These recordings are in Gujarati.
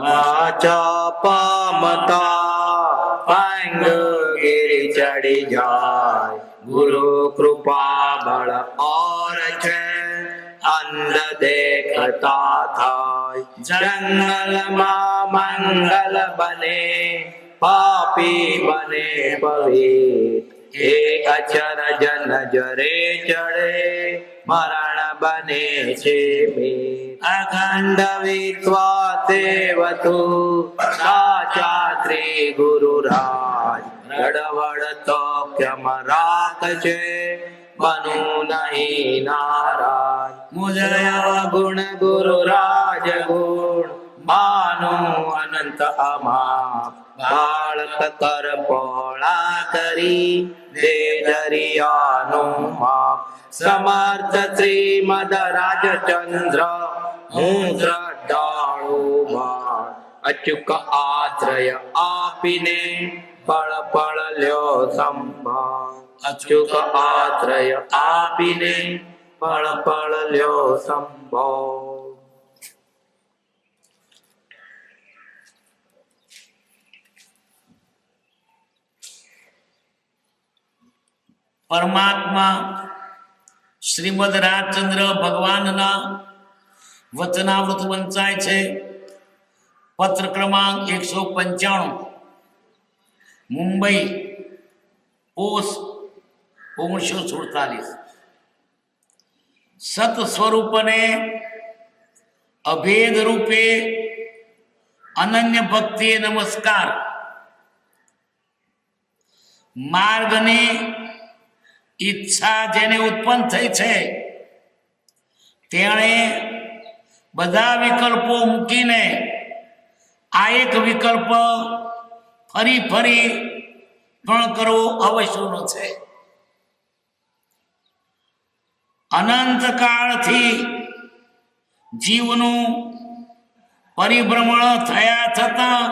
વાચા પામતા પાંગ ગિરી ચડી જાય, ગુરુ કૃપા બળ ઓર છે, અંધ દેખતા થાય. જંગલમાં મંગલ બને, પાપી બને પવિત્ર, એક અચર જન જરે ચડે, મરણ બને છે મીત. અખંડ વિશ્વાસ દેવતુ સાચા શ્રી ગુરુ રાજ, રડવડ તો કેમ રાખશે, બનુ નહીં નારાજ. મુજય ગુણ ગુરુ રાજ ગુણ, માનું અનંત અમાપ, બાળક કર પોળા કરી દે દરિયાનું માપ. સમર્થ શ્રીમદ રાજચંદ્ર હું શ્રદ્ધાળુ બાળ, અચૂક આશ્રય આપીને પળ પળ લ્યો સંભાળ. અચૂક આશ્રય આપીને પળ પળ લ્યો સંભાળ. પરમાત્મા શ્રીમદ રાજચંદ્ર ભગવાનના વચનામૃત વંચાય છે. પત્ર ક્રમાંક 195, મુંબઈ, પોષ 1947. સત સ્વરૂપને અભેદ રૂપે અનન્ય ભક્તિએ નમસ્કાર. માર્ગની ઈચ્છા જેને ઉત્પન્ન થઈ છે, તેણે બધા વિકલ્પો મૂકીને આ એક વિકલ્પ ફરી ફરી પણ કરવો આવશ્યક છે. અનંત કાળથી જીવનું પરિભ્રમણ થયા છતાં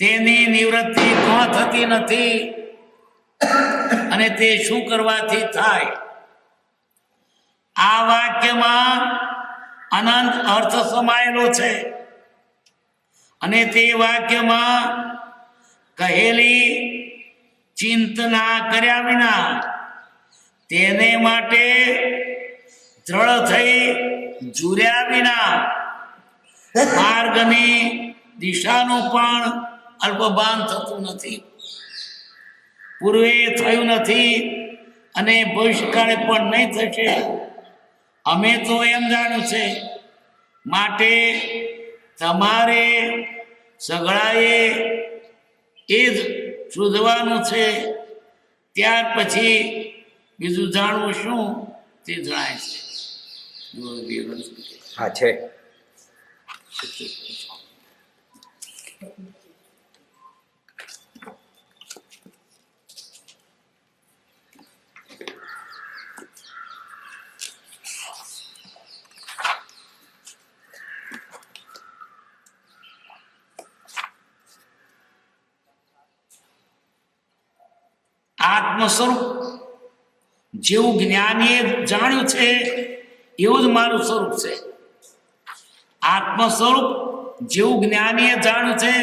તેની નિવૃત્તિ કોણ થતી નથી, અને તે શું કરવાથી થાય? આ વાક્યમાં અનંત અર્થ સમાયેલો છે, અને તે વાક્યમાં કહેલી ચિંતના કર્યા વિના તેને માટે દ્રઢ થઈ ઝૂર્યા વિના માર્ગની દિશાનું પણ અલ્પભાન થતું નથી. પૂર્વે થયું નથી અને ભવિષ્યકાળે પણ નહીં થશે. અમે તો એમ જાણ્યું છે. માટે તમારે સગળાએ એ જ શોધવાનું છે. ત્યાર પછી બીજું જાણવું શું તે જણાય છે. હા છે. આત્મ સ્વરૂપ જેવું જ્ઞાનીએ જાણ્યું છે એવું જ મારું સ્વરૂપ છે. આત્મ સ્વરૂપ જેવું જ્ઞાનીએ જાણ્યું છે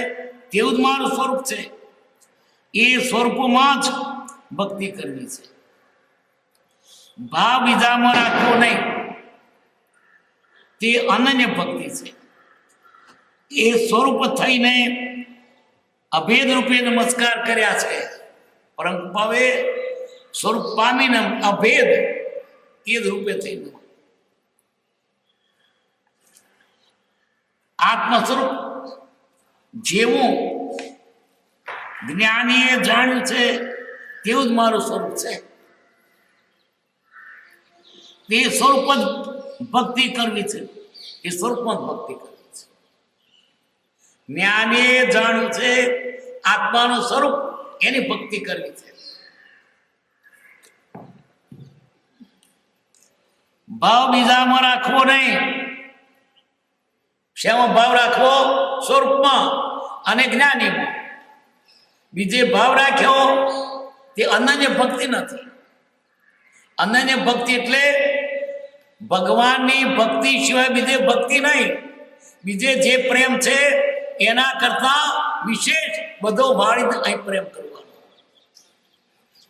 તેવું જ મારું સ્વરૂપ છે. એ સ્વરૂપમાં જ ભક્તિ કરવી છે. ભાવ બીજામાં રાખવો નહીં, તે અનન્ય ભક્તિ છે. એ સ્વરૂપ થઈને અભેદ રૂપે નમસ્કાર કર્યા છે, પરંતુ હવે સ્વરૂપ પામીને અભેદ એ જ રૂપે થઈને આત્મ સ્વરૂપ જેવું જ્ઞાનીએ જાણ્યું છે તેવું જ મારું સ્વરૂપ છે. તે સ્વરૂપ જ ભક્તિ કરવી છે. એ સ્વરૂપમાં જ ભક્તિ કરવી છે. જ્ઞાનીએ જાણ્યું છે આત્માનું સ્વરૂપ, એની ભક્તિ કરવી છે. ભાવ બીજામાં રાખવો નહીં. શેમાં ભાવ રાખવો? સ્વરૂપમાં અને જ્ઞાનીમાં. બીજે ભાવ રાખ્યો તે અનન્ય ભક્તિ નથી. અનન્ય ભક્તિ એટલે ભગવાનની ભક્તિ સિવાય બીજે ભક્તિ નહીં. બીજે જે પ્રેમ છે એના કરતા વિશેષ બધો વાળીને અહીં પ્રેમ કરવાનો,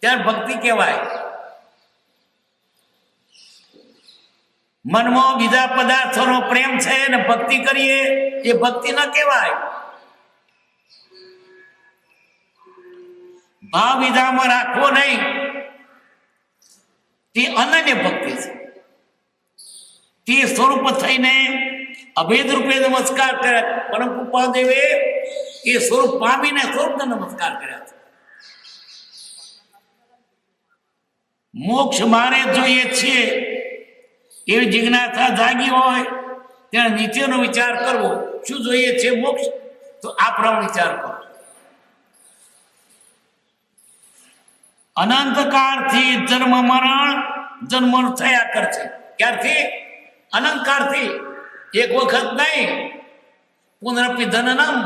ત્યારે ભક્તિ કહેવાય. મનમાં બીજા પદાર્થોનો પ્રેમ છે ને ભક્તિ કરીએ એ ભક્તિ ન કહેવાય. ભાવ વિધામાં રાખવો નહીં, તે અનન્ય ભક્તિ છે. તે સ્વરૂપ થઈને અભેદ રૂપે નમસ્કાર કર્યા. પરમ કૃપાદેવે એ સ્વરૂપ પામીને સ્વરૂપને નમસ્કાર કર્યા છે. મોક્ષ મારે જોઈએ છીએ એવી જિજ્ઞાસા જાગી હોય ત્યારે નીચેનો વિચાર કરવો. શું જોઈએ છે મોક્ષ? તો આ પ્રમાણે વિચાર કરો. અનંતકાળથી જન્મ મરણ થયા કરશે. ક્યારથી? અનંતકાળથી. એક વખત નહીં. પુનરપી ધનનમ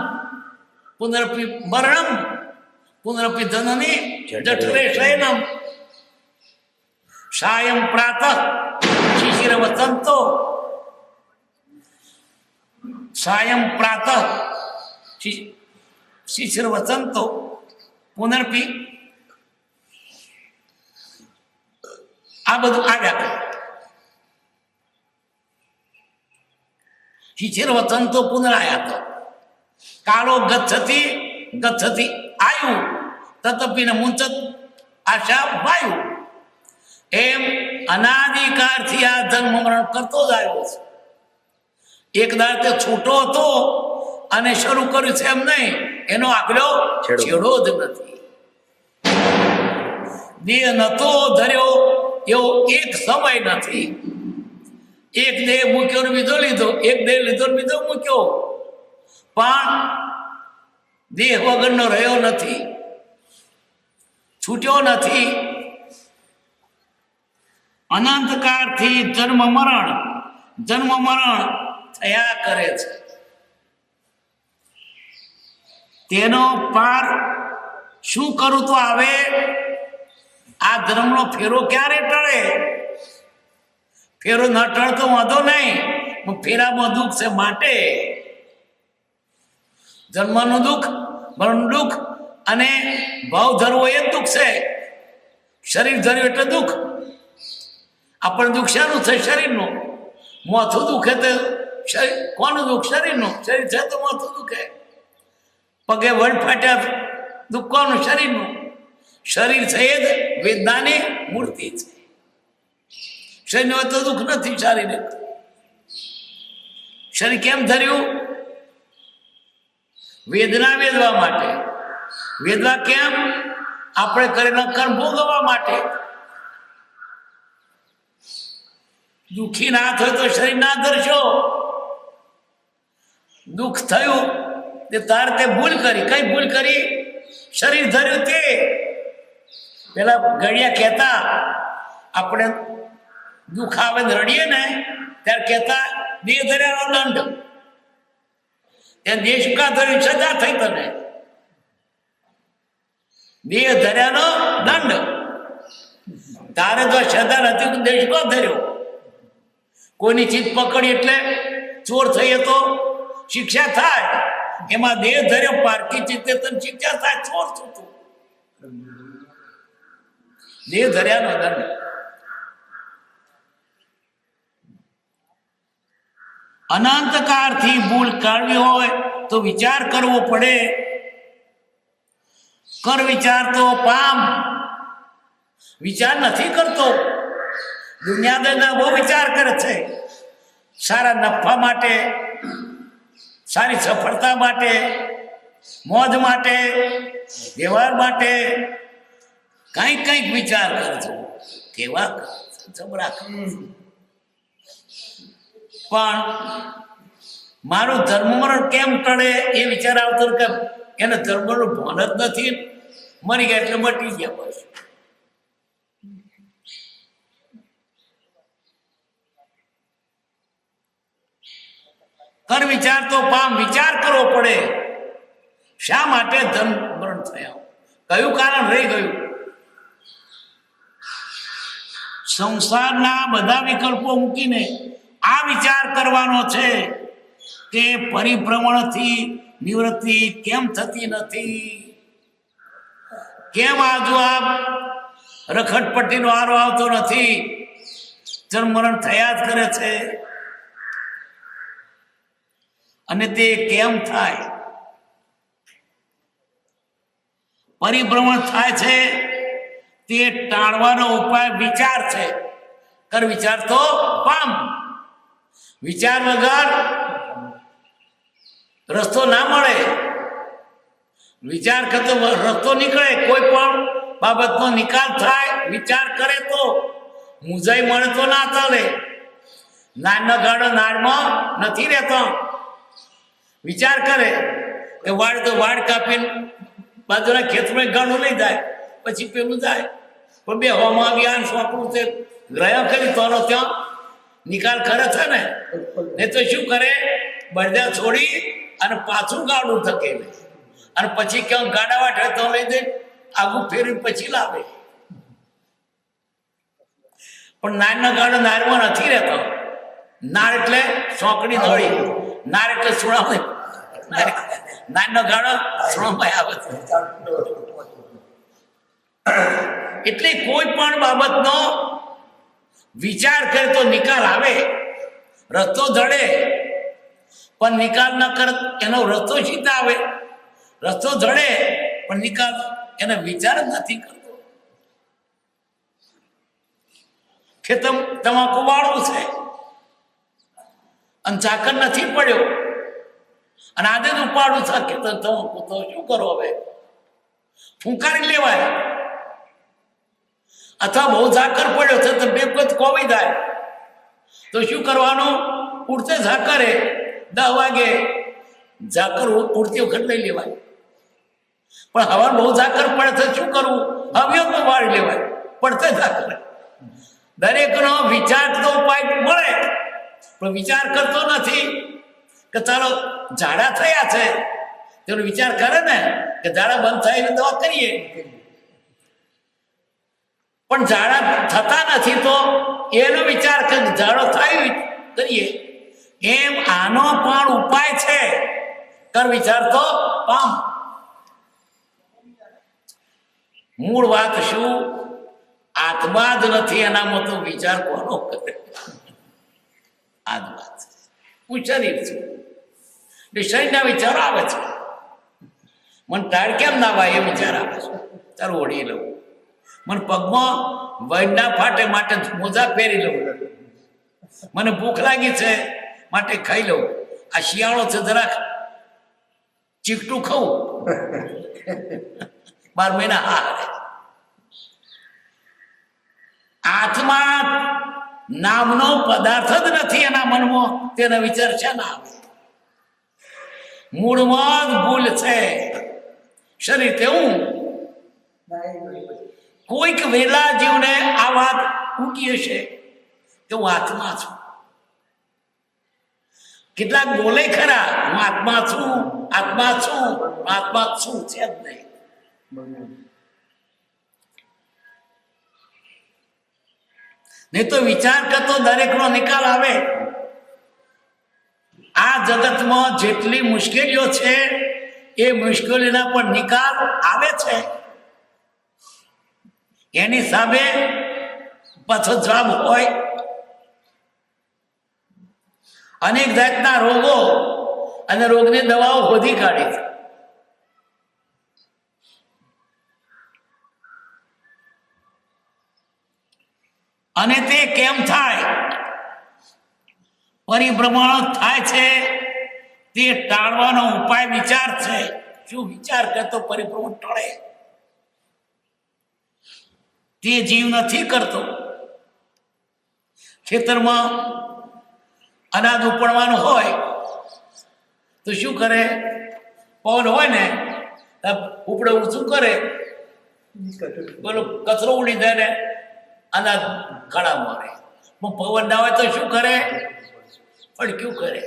પુનરપી મરણમ પુનરપી ધનની જઠરે શયનમ સાયં પ્રાતઃ શિશિર વસંતો સાયં પ્રાતઃ શિશિર વસંતો પુનરપી આ બધું આવ્યા કરે. શિશિર વસંતો પુનરાયાતો કાળો ગચ્છતિ આયુ તતપીને મુંચત આશા વાયુ. એમ અનાદિકાળથી આ જન્મ મરણ કરતો જ આવ્યો છે. એક દાડે છૂટો હતો અને શરૂ કર્યું છે એમ નહીં. એનો આગલો છેડો જ નથી. દેહ નતો ધર્યો એવો એક સમય નથી. એક દેહ મૂક્યો ને બીજો લીધો, એક દેહ લીધો ને બીજો મૂક્યો, પણ દેહ વગરનો રહ્યો નથી, છૂટ્યો નથી. અનંતકાળથી જન્મ મરણ થયા કરે છે. તેનો પાર શું કરું તો આવે? આ ધર્મનો ફેરો ક્યારે ટળે? ફેરો ન ટળતો વાંધો નહીં, ફેરામાં દુઃખ છે માટે જન્મનું દુઃખ, મરણનું દુઃખ અને ભાવ ધરવો એ દુઃખ છે. શરીર ધર્યું એટલે દુઃખ. આપણને દુઃખ શાનું છે? શરીરનું. માથું દુખે તો શરીર કોનું દુઃખ? શરીરનું. શરીર છે તો માથું દુખે. પગે વડ ફાટ્યા દુઃખ કોનું? શરીરનું. શરીર છે એ જ વેદનાની મૂર્તિ છે. શરીર હોય તો દુઃખ નથી. શારીરિક શરીર કેમ ધર્યું? વેદના વેદવા માટે. વેદવા કેમ? આપણે કરેલા કર્મ ભોગવવા માટે. દુઃખી ના થયો તો શરીર ના ધરશો. દુઃખ થયું તે તાર તે ભૂલ કરી. કઈ ભૂલ કરી? શરીર ધર્યું તે. પેલા ગળિયા કહેતા, આપણે દુઃખ આવે ને રડીએ ને ત્યારે કહેતા દેહ ધર્યાનો દંડ. ત્યાં દેહ શું કા ધર્યું? સજા થઈ તને. દેહ ધર્યાનો દંડ. તારે તો સજા નથી, દેહ કો ધર્યો. કોઈની ચીજ પકડી એટલે ચોર થઈએ તો શિક્ષા થાય. એમાં દેહ ધર્યો પારકી ચિત્તે તને શિક્ષા થાય. ચોર છું તું. દેહ ધર્યાનો દંડ. અનંતકાળથી ભૂલ કાઢવી હોય તો વિચાર કરવો પડે. કર વિચાર તો પામ. વિચાર નથી કરતો. દુનિયાદારના બહુ વિચાર કરે છે. સારા નફા માટે, સારી સફળતા માટે, મોજ માટે, વ્યવહાર માટે કંઈક વિચાર કરજો. કેવા જબરા. પણ મારું ધર્મ મરણ કેમ ટળે એ વિચાર આવતો કે એને ધર્મનું ભાન જ નથી. મરી ગયા એટલે મટી ગયા. બસ કર વિચાર તો પામ. વિચાર કરવો પડે. શા માટે ધર્મ મરણ થયા? કયું કારણ રહી ગયું? સંસારના બધા વિકલ્પો મૂકીને આ વિચાર કરવાનો છે કે પરિભ્રમણથી નિવૃત્તિ કેમ થતી નથી? કેમ આજુ આ રખડપટ્ટીનો વારો આવતો નથી? જન્મ મરણ થયા જ કરે છે. અને તે કેમ થાય? પરિભ્રમણ થાય છે તે ટાળવાનો ઉપાય વિચાર છે. કર વિચાર તો પામ. વિચાર વગર રસ્તો ના મળે. વિચાર કરતો રસ્તો નીકળે. કોઈ પણ બાબતનો નિકાલ થાય વિચાર કરે તો. મુજાઈ મળે તો ના ચાલે. નાનો ગાડો નાળમાં નથી રહેતો. વિચાર કરે કે વાડ તો વાડ કાપીને બાજુના ખેતરમાં ગાડું લઈ જાય, પછી પેલું જાય. પણ બે હવામાં આવ્યા સોંપડું છે ગ્રહ કરી તો ત્યાં નિકાલ કરે છે ને. નહીં તો શું કરે? બળદા છોડી અને પાછું ગાડું ધકેલે અને પછી ક્યાંક ગાડા વાટે તો લઈ દે, આગું ફેરી પછી લાવે. પણ નાળનો ગાડો નાળમાં નથી રહેતો. નાળ એટલે સોંકડી દોડી, નાળ એટલે સુણામણી. નાળનો ગાડો સુણામાં આવે છે. એટલે કોઈ પણ બાબતનો વિચાર કરે તો નિકાલ આવે. રસ્તો જડે પણ નિકાલ ન કરે એનો રસ્તો સીધા આવે. રસ્તો જડે પણ નિકાલ એને વિચાર જ નથી કરતો. ખેતર તમાકુ વાળું છે અને ચાકર નથી પડ્યો અને આજે જ ઉપાડું છે ખેતર તમાકુ, તો શું કરો? હવે ફૂંકારી લેવાય. અથવા બહુ ઝાકર પડ્યો છે તો બે વખત કોવાઈ જાય તો શું કરવાનું? ઉડતે ઝાકરે 10 વાગે ઝાકર ઉડતી વખત લઈ લેવાય. પણ હવા બહુ ઝાકર પડે તો શું કરવું? હવે વાળી લેવાય. પડતે ઝાકર. દરેકનો વિચાર તો ઉપાય મળે પણ વિચાર કરતો નથી કે ચાલો ઝાડા થયા છે તેનો વિચાર કરે ને કે ઝાડા બંધ થાય એટલે દવા કરીએ. પણ ઝાડા થતા નથી તો એનો વિચાર કે ઝાડો થાય કરીએ. એમ આનો પણ ઉપાય છે. કર વિચાર તો પામ. મૂળ વાત શું? આત્મા જ નથી એનામાં તો વિચાર કોનો કરે? આ જ વાત. હું શરીર છું એટલે શરીરના વિચારો આવે છે. મને ટાળ કેમ ના વાય એ વિચાર આવે છે. ચાલો ઓઢી લઉં. મને પગમાં વૈદ ના ફાટે માટે મોજા પહેરી લઉં. મને ભૂખ લાગી છે માટે ખાઈ લઉં. આ શિયાળો છે જરાક ચીકટું ખાઉં. 12 મહિના હા. આત્મા નામનો પદાર્થ જ નથી એના મનમાં. તેના વિચાર છે ના આવે. મૂળમાં જ ભૂલ છે. શરીર કેવું? કોઈક વેલા જીવને આ વાત ઉકી હશે કે હું આત્મા છું. કેટલાક બોલે ખરા હું આત્મા છું, આત્મા છું, આત્મા છું છે જ નહીં. નહીં તો વિચાર કરતો દરેકનો નિકાલ આવે. આ જગતમાં જેટલી મુશ્કેલીઓ છે એ મુશ્કેલીના પણ નિકાલ આવે છે. એની સામે પાછો જવાબ હોય. અનેક જાતના રોગો અને રોગની દવાઓ શોધી કાઢી છે. અને તે કેમ થાય? પરિભ્રમણ થાય છે તે ટાળવાનો ઉપાય વિચાર છે. શું વિચાર કરતો પરિભ્રમણ ટળે? તે જીવ નથી કરતો. ખેતરમાં અનાજ ઉપાડવાનું હોય તો શું કરે? પવન હોય ને ઉપડે ઊંચું કરે, બોલો કચરો ઉડી જાય ને અનાજ ખડા મારે. પવન ના હોય તો શું કરે? ફડક્યું કરે.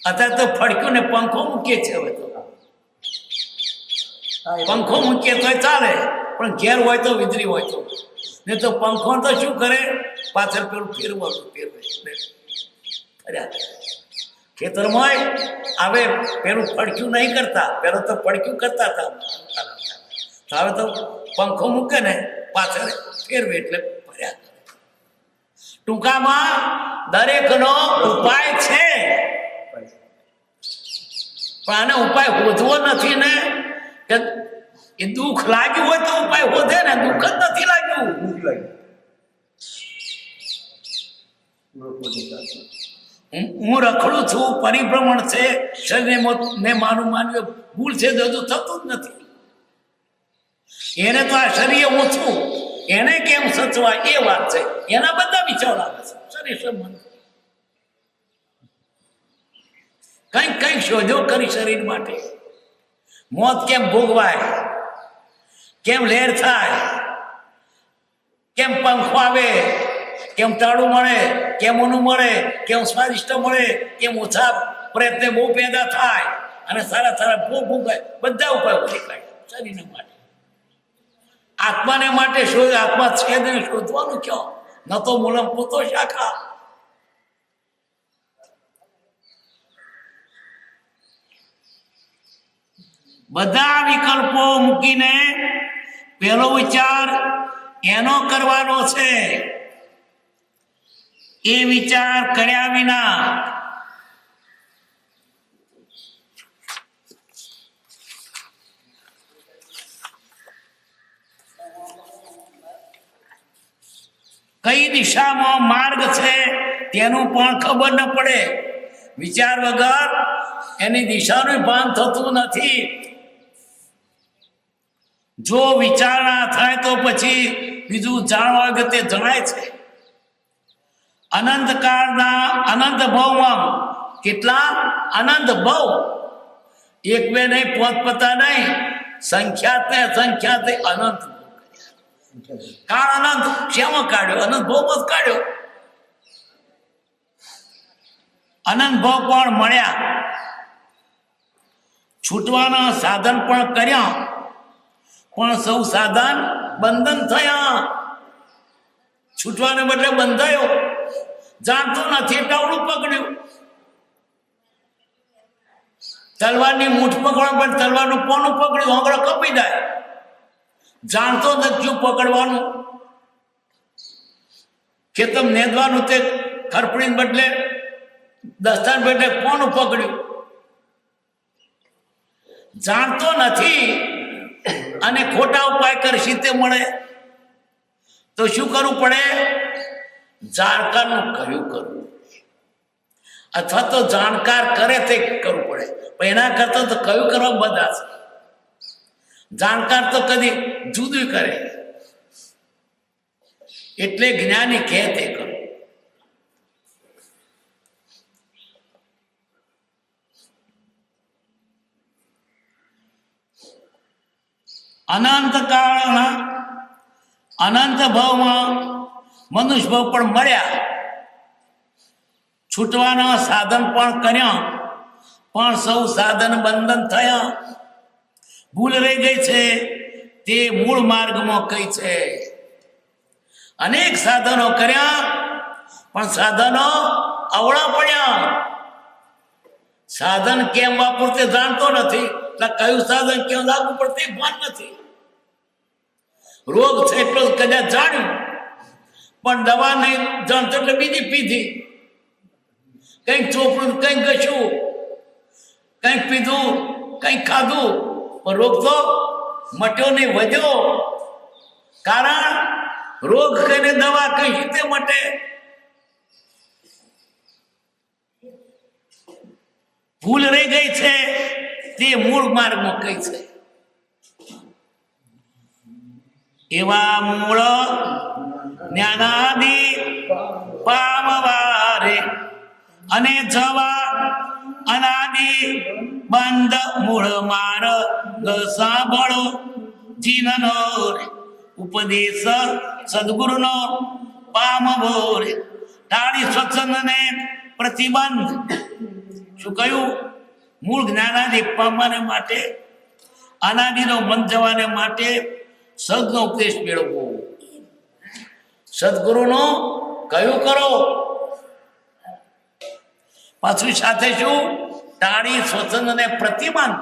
અત્યારે તો ફડક્યું ને પંખો મૂકીએ છે. હવે તો પંખો મૂકીએ તો ચાલે પણ ઘેર હોય તો વીજળી હોય તો. નહીં તો પંખો તો શું કરે? પાછળ પેલું ફેરવે. ખેતરમાં હવે પેલું પડક્યું નહીં કરતા, પેલું તો પડક્યું કરતા હતા, હવે તો પંખો મૂકે ને પાછળ ફેરવે એટલે ભર્યા. ટૂંકામાં દરેકનો ઉપાય છે, પણ આને ઉપાય હોધવો નથી ને. કે એ દુઃખ લાગ્યું હોય તો ઉપાય હોધે ને, દુઃખ જ નથી લાગ્યું. હું રખડું છું, પરિભ્રમણ છે, શરીરને માનું માનવું ભૂલ છે, બધું થતું જ નથી. એને તો આ શરીર હું છું, એને કેમ સચવા એ વાત છે, એના બધા વિચાર આવે છે. શરીર મન કંઈક શોધો કરી શરીર માટે. મોત કેમ ભોગવાય, કેમ લહેર થાય, કેમ પંખો આવે, કેમ ટાળું મળે, કેમ ઊનું મળે, કેમ સ્વાદિષ્ટ મળે, કેમ ઓછા પ્રયત્ન બહુ પેદા થાય અને સારા સારા ભોગવાય. બધા ઉપાયો શીખાય શરીરને માટે. આત્માને માટે શોધ, આત્મા છે ને શોધવાનું ક્યાં? ન તો મૂલમ પોતો શાખા. બધા વિકલ્પો મૂકીને પેલો વિચાર એનો કરવાનો છે. એ વિચાર કર્યા વિના કઈ દિશામાં માર્ગ છે તેનું પણ ખબર ન પડે. વિચાર વગર એની દિશાનું ભાન થતું નથી. જો વિચાર ના થાય તો પછી બીજું જાણવા વગર તે જણાય છે. અનંત કાળના અનંત ભવમાં કેટલા અનંત ભવ, એક બે નહીં, પોતપતા નહીં, સંખ્યાત ને અસંખ્યાત અનંત. કાળ અનંત શ્યામાં કાઢ્યો? અનંત ભવ જ કાઢ્યો. અનંત ભવ પણ મળ્યા, છૂટવાના સાધન પણ કર્યા, પણ સૌ સાધન બંધન થયા. છૂટવાને બદલે બંધાયો, જાણતો નથી એટલે અવળું પકડ્યું. તલવારની મૂઠ પકડવા પણ તલવારનું પોનું પકડ્યું, આંગળો કપી જાય. જાણતો નથી પકડવાનું. ખેતમ નેદવાનું તે ખરપડીને બદલે દસ્તાન બદલે કોનું પકડ્યું. જાણતો નથી અને ખોટા ઉપાય કરશી તે મળે. તો શું કરવું પડે? જાણકારનું કયું કરવું, અથવા તો જાણકાર કરે તે કરવું પડે. પણ એના કરતા તો કયું કરવા બધા છે. જાણકાર તો કદી જુદું કરે, એટલે જ્ઞાની કહે તે કરો. અનંત કાળના અનંત ભાવમાં મનુષ્ય ભાવ પણ મળ્યા, છૂટવાના સાધન પણ કર્યા, પણ સૌ સાધન બંધન થયા. ભૂલ રહી ગઈ છે તે મૂળ માર્ગમાં કઈ છે. અનેક સાધનો કર્યા, પણ સાધનો અવળા પડ્યા. સાધન કેમ વાપરવું તે જાણતો નથી, એટલે કયું સાધન કેમ લાગુ પડે તે ભાન નથી. રોગ છે એટલો કદાચ જાણ્યું, પણ દવા નહીં જાણતો એટલે બીજી પીધી. કંઈક ચોપડું, કંઈક ગશું, કંઈક પીધું, કંઈક ખાધું, પણ રોગ તો મટ્યો નહીં, વધ્યો. કારણ રોગ કઈને દવા કઈ રીતે મટે? ભૂલ રહી ગઈ છે તે મૂળ માર્ગમાં કઈ છે. એવા મૂળ જ્ઞાનાદિ પામવારે અને જવા અનાદિ બંધ મૂળ માર્ગ સાંભળો. જીનનો ઉપદેશ સદગુરુનો પામવો રે. ટાળી સ્વચ્છંદને પ્રતિબંધ. શું કહ્યું? મૂળ જ્ઞાનાદિ પામવાને માટે, અનાદિનો બંધ જવાને માટે સદનો ઉપદેશ મેળવવો. સદગુરુનો કયું કરો? પાછું સાથે શું? ટાળી, સ્વચંદ અને પ્રતિમાન.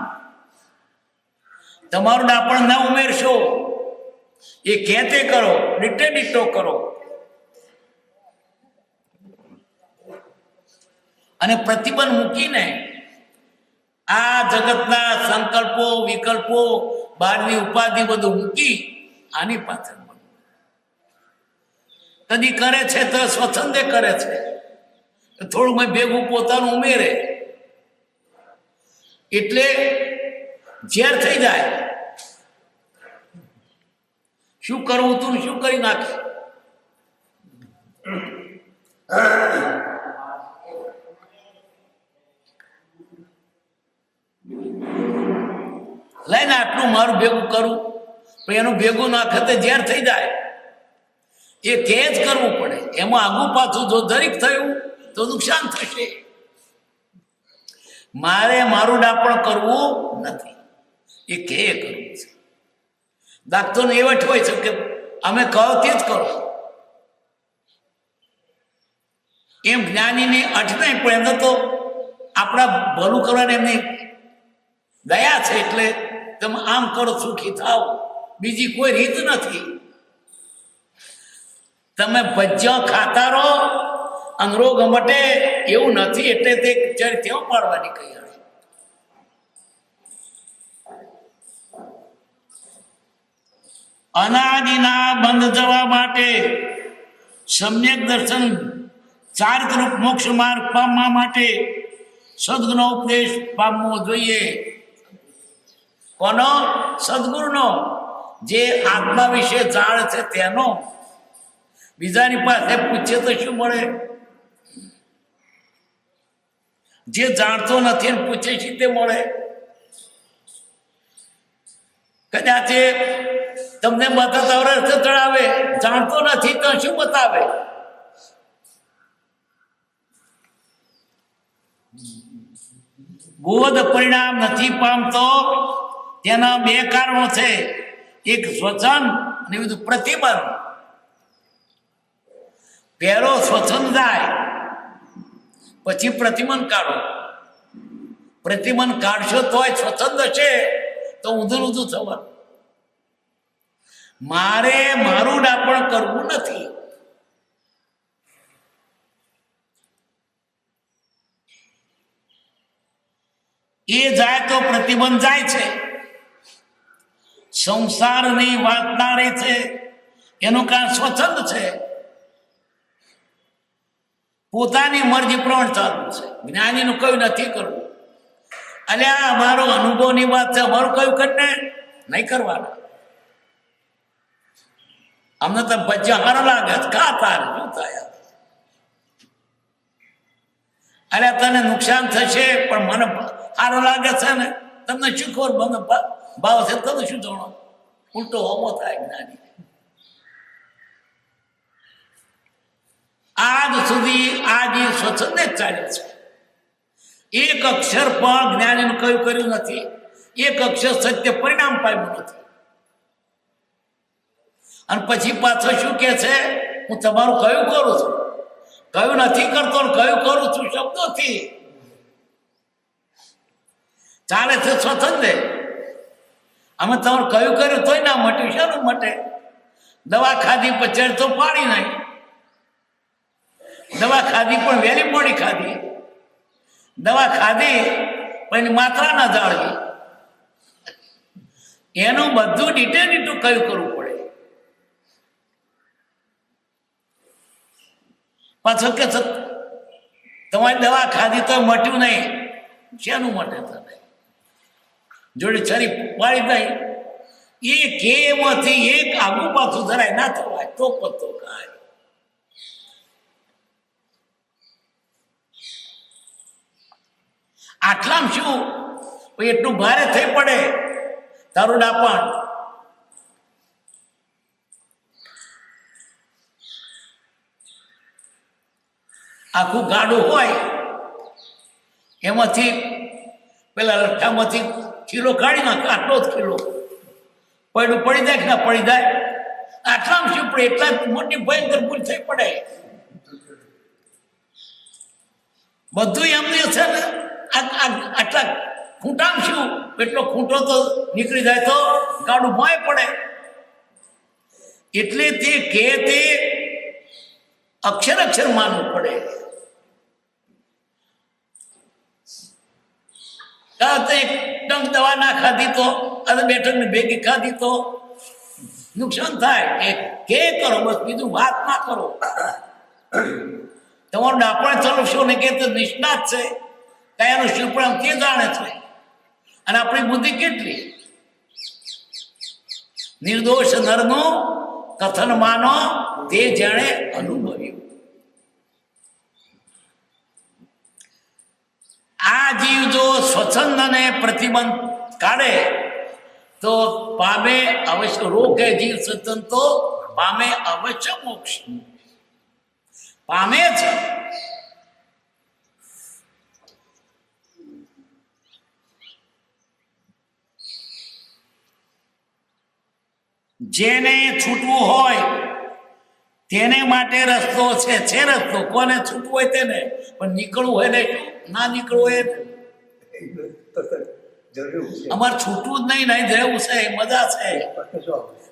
તમારું ડાપણ ન ઉમેરશો, એ કહેતે કરો, ડીટે ડીટો કરો. અને પ્રતિબંધ મૂકીને આ જગતના સંકલ્પો, વિકલ્પો, બહારની ઉપાધિ બધું મૂકી આની પાછળ કદી કરે છે તો સ્વચ્છંદે કરે છે, થોડું મેં ભેગું પોતાનું ઉમેરે એટલે ઝેર થઈ જાય. શું કરવું તું શું કરી નાખે. લઈને આટલું મારું ભેગું કરું, પણ એનું ભેગું નાખે તો ઝેર થઈ જાય. એ કે જ કરવું પડે. એમાં આગું પાછું જો દરેક થયું તો નુકસાન થશે. મારે મારું ડાપણ કરવું નથી, એ કે કરવું છે. દાખતોને એવટ હોય છે કે અમે કહો તે જ કરો. એમ જ્ઞાનીને અઠ નહીં, પણ એમને તો આપણા ભલું કરવાની એમની દયા છે. એટલે તમે આમ કરો સુખી થાવ, બીજી કોઈ રીત નથી. તમે ભજ્યા ખાતા રહો અને રોગ મટે એવું નથી. એટલે તે ત્યાં પાડવાની કહી. અનાદિના બંધ જવા માટે સમ્યક દર્શન, ચારિત્રક મોક્ષ માર્ગ પામવા માટે સદગુરુનો ઉપદેશ પામવો જોઈએ. કોનો? સદગુરુનો. જે આત્મા વિશે જાણે છે તેનો. બીજાની પાસે પૂછે તો શું મળે? જે જાણતો નથી એને પૂછે છે તે મળે. કદાચ તમને બતાવતા રસ્તે ચડાવે, જાણતો નથી તો શું બતાવે? બોધ પરિણામ નથી પામતો તેના બે કારણો છે. એક સ્વચન અને બીજું પ્રતિબંધ. પહેલો સ્વચન જાય, પછી પ્રતિબંધ કાઢો. પ્રતિબંધ કાઢશો તોય સ્વચ્છંદ છે તો ઊંધું ઊંધું થવાનું. મારે મારું ડાપણ કરવું નથી. એ જાય તો પ્રતિબંધ જાય છે. સંસારની વાસના રહે છે, એનું કારણ સ્વચ્છંદ છે. પોતાની મરજી પ્રમાણે ચાલવું છે. જ્ઞાનીનું કયું નથી કરવું. અલ્યા અમારો અનુભવની વાત છે, અમારું કયું કરીને નહીં કરવાનું. અમને તો ભજ્યા હારા લાગે છે, કા તારે શું થાય? અરે તને નુકસાન થશે પણ મને સારો લાગે છે ને, તમને શું ખબર મને ભાવ છે તમે શું જાણો? ઉલટો હોમો થાય જ્ઞાની. આજ સુધી આ જે સ્વચ્છંદ જ ચાલે છે. એક અક્ષર પણ જ્ઞાનીનું કયું કર્યું નથી. એક અક્ષર સત્ય પરિણામ પામ્યું નથી. અને પછી પાછો શું કે છે? હું તમારું કયું કરું છું, કયું નથી કરતો, કયું કરું છું શબ્દોથી. ચાલે છે સ્વચ્છંદે. અમે તમારું કયું કર્યું તોય ના મટ્યું. શાનું મટે? દવા ખાધી પછી તો પાણી નહીં. દવા ખાધી પણ વહેલી મોડી ખાધી. દવા ખાધી પણ માત્રા ના જાળવી. એનું બધું ડીટું કયું કરવું પડે. પાછો કે તમારી દવા ખાધી તો મટ્યું નહીં. શેનું મટે? તમે જોડે છરી પાડી નહીં. એ કેમાંથી એક આગુ પાછું જરાય ના થવાય તો પતો કાય. આટલામાં શું એટલું ભારે થઈ પડે તારું ડાપણ. આખું ગાડું હોય એમાંથી પેલા લઠ્ઠામાંથી ખીલો કાઢી નાખે. આટલો જ ખીલો પડ્યું પડી જાય કે ના પડી જાય. આટલામાં શું પડે? એટલા મોટી ભયંકર ભૂલ થઈ પડે. બધું એમનું છે ને આટલા ખૂંટામ શું એટલો ખૂંટો તો નીકળી જાય તો ગાડું ભોંય પડે. એટલે તે કે તે અક્ષર અક્ષર માનવું પડે. ડંક દવા ના ખાધી તો અને બેઠક ને ભેગી ખાધી તો નુકસાન થાય. કે કરો બસ, બીજું વાત ના કરો. તમારું ડાપણ ચલો ને કે તો નિષ્ણાત છે, કયાનું શિવપણ તે જાણે છે. અને આપણી બુદ્ધિ કેટલી. નિર્દોષ નરનું કથન માનો તે જેણે અનુભવ્યું. આ જીવ જો સ્વચ્છંદ અને પ્રતિબંધ કાઢે તો પામે અવશ્ય રોકે. જીવ સ્વચ્છંદ તો પામે અવશ્ય મોક્ષ પામે છે. જેને છૂટવું હોય તેને માટે રસ્તો છે રસ્તો. કોને છૂટવું હોય તેને, પણ નીકળવું હોય ને ના નીકળવું હોય અમારે છૂટવું જ નહીં રહેવું છે, મજા છે.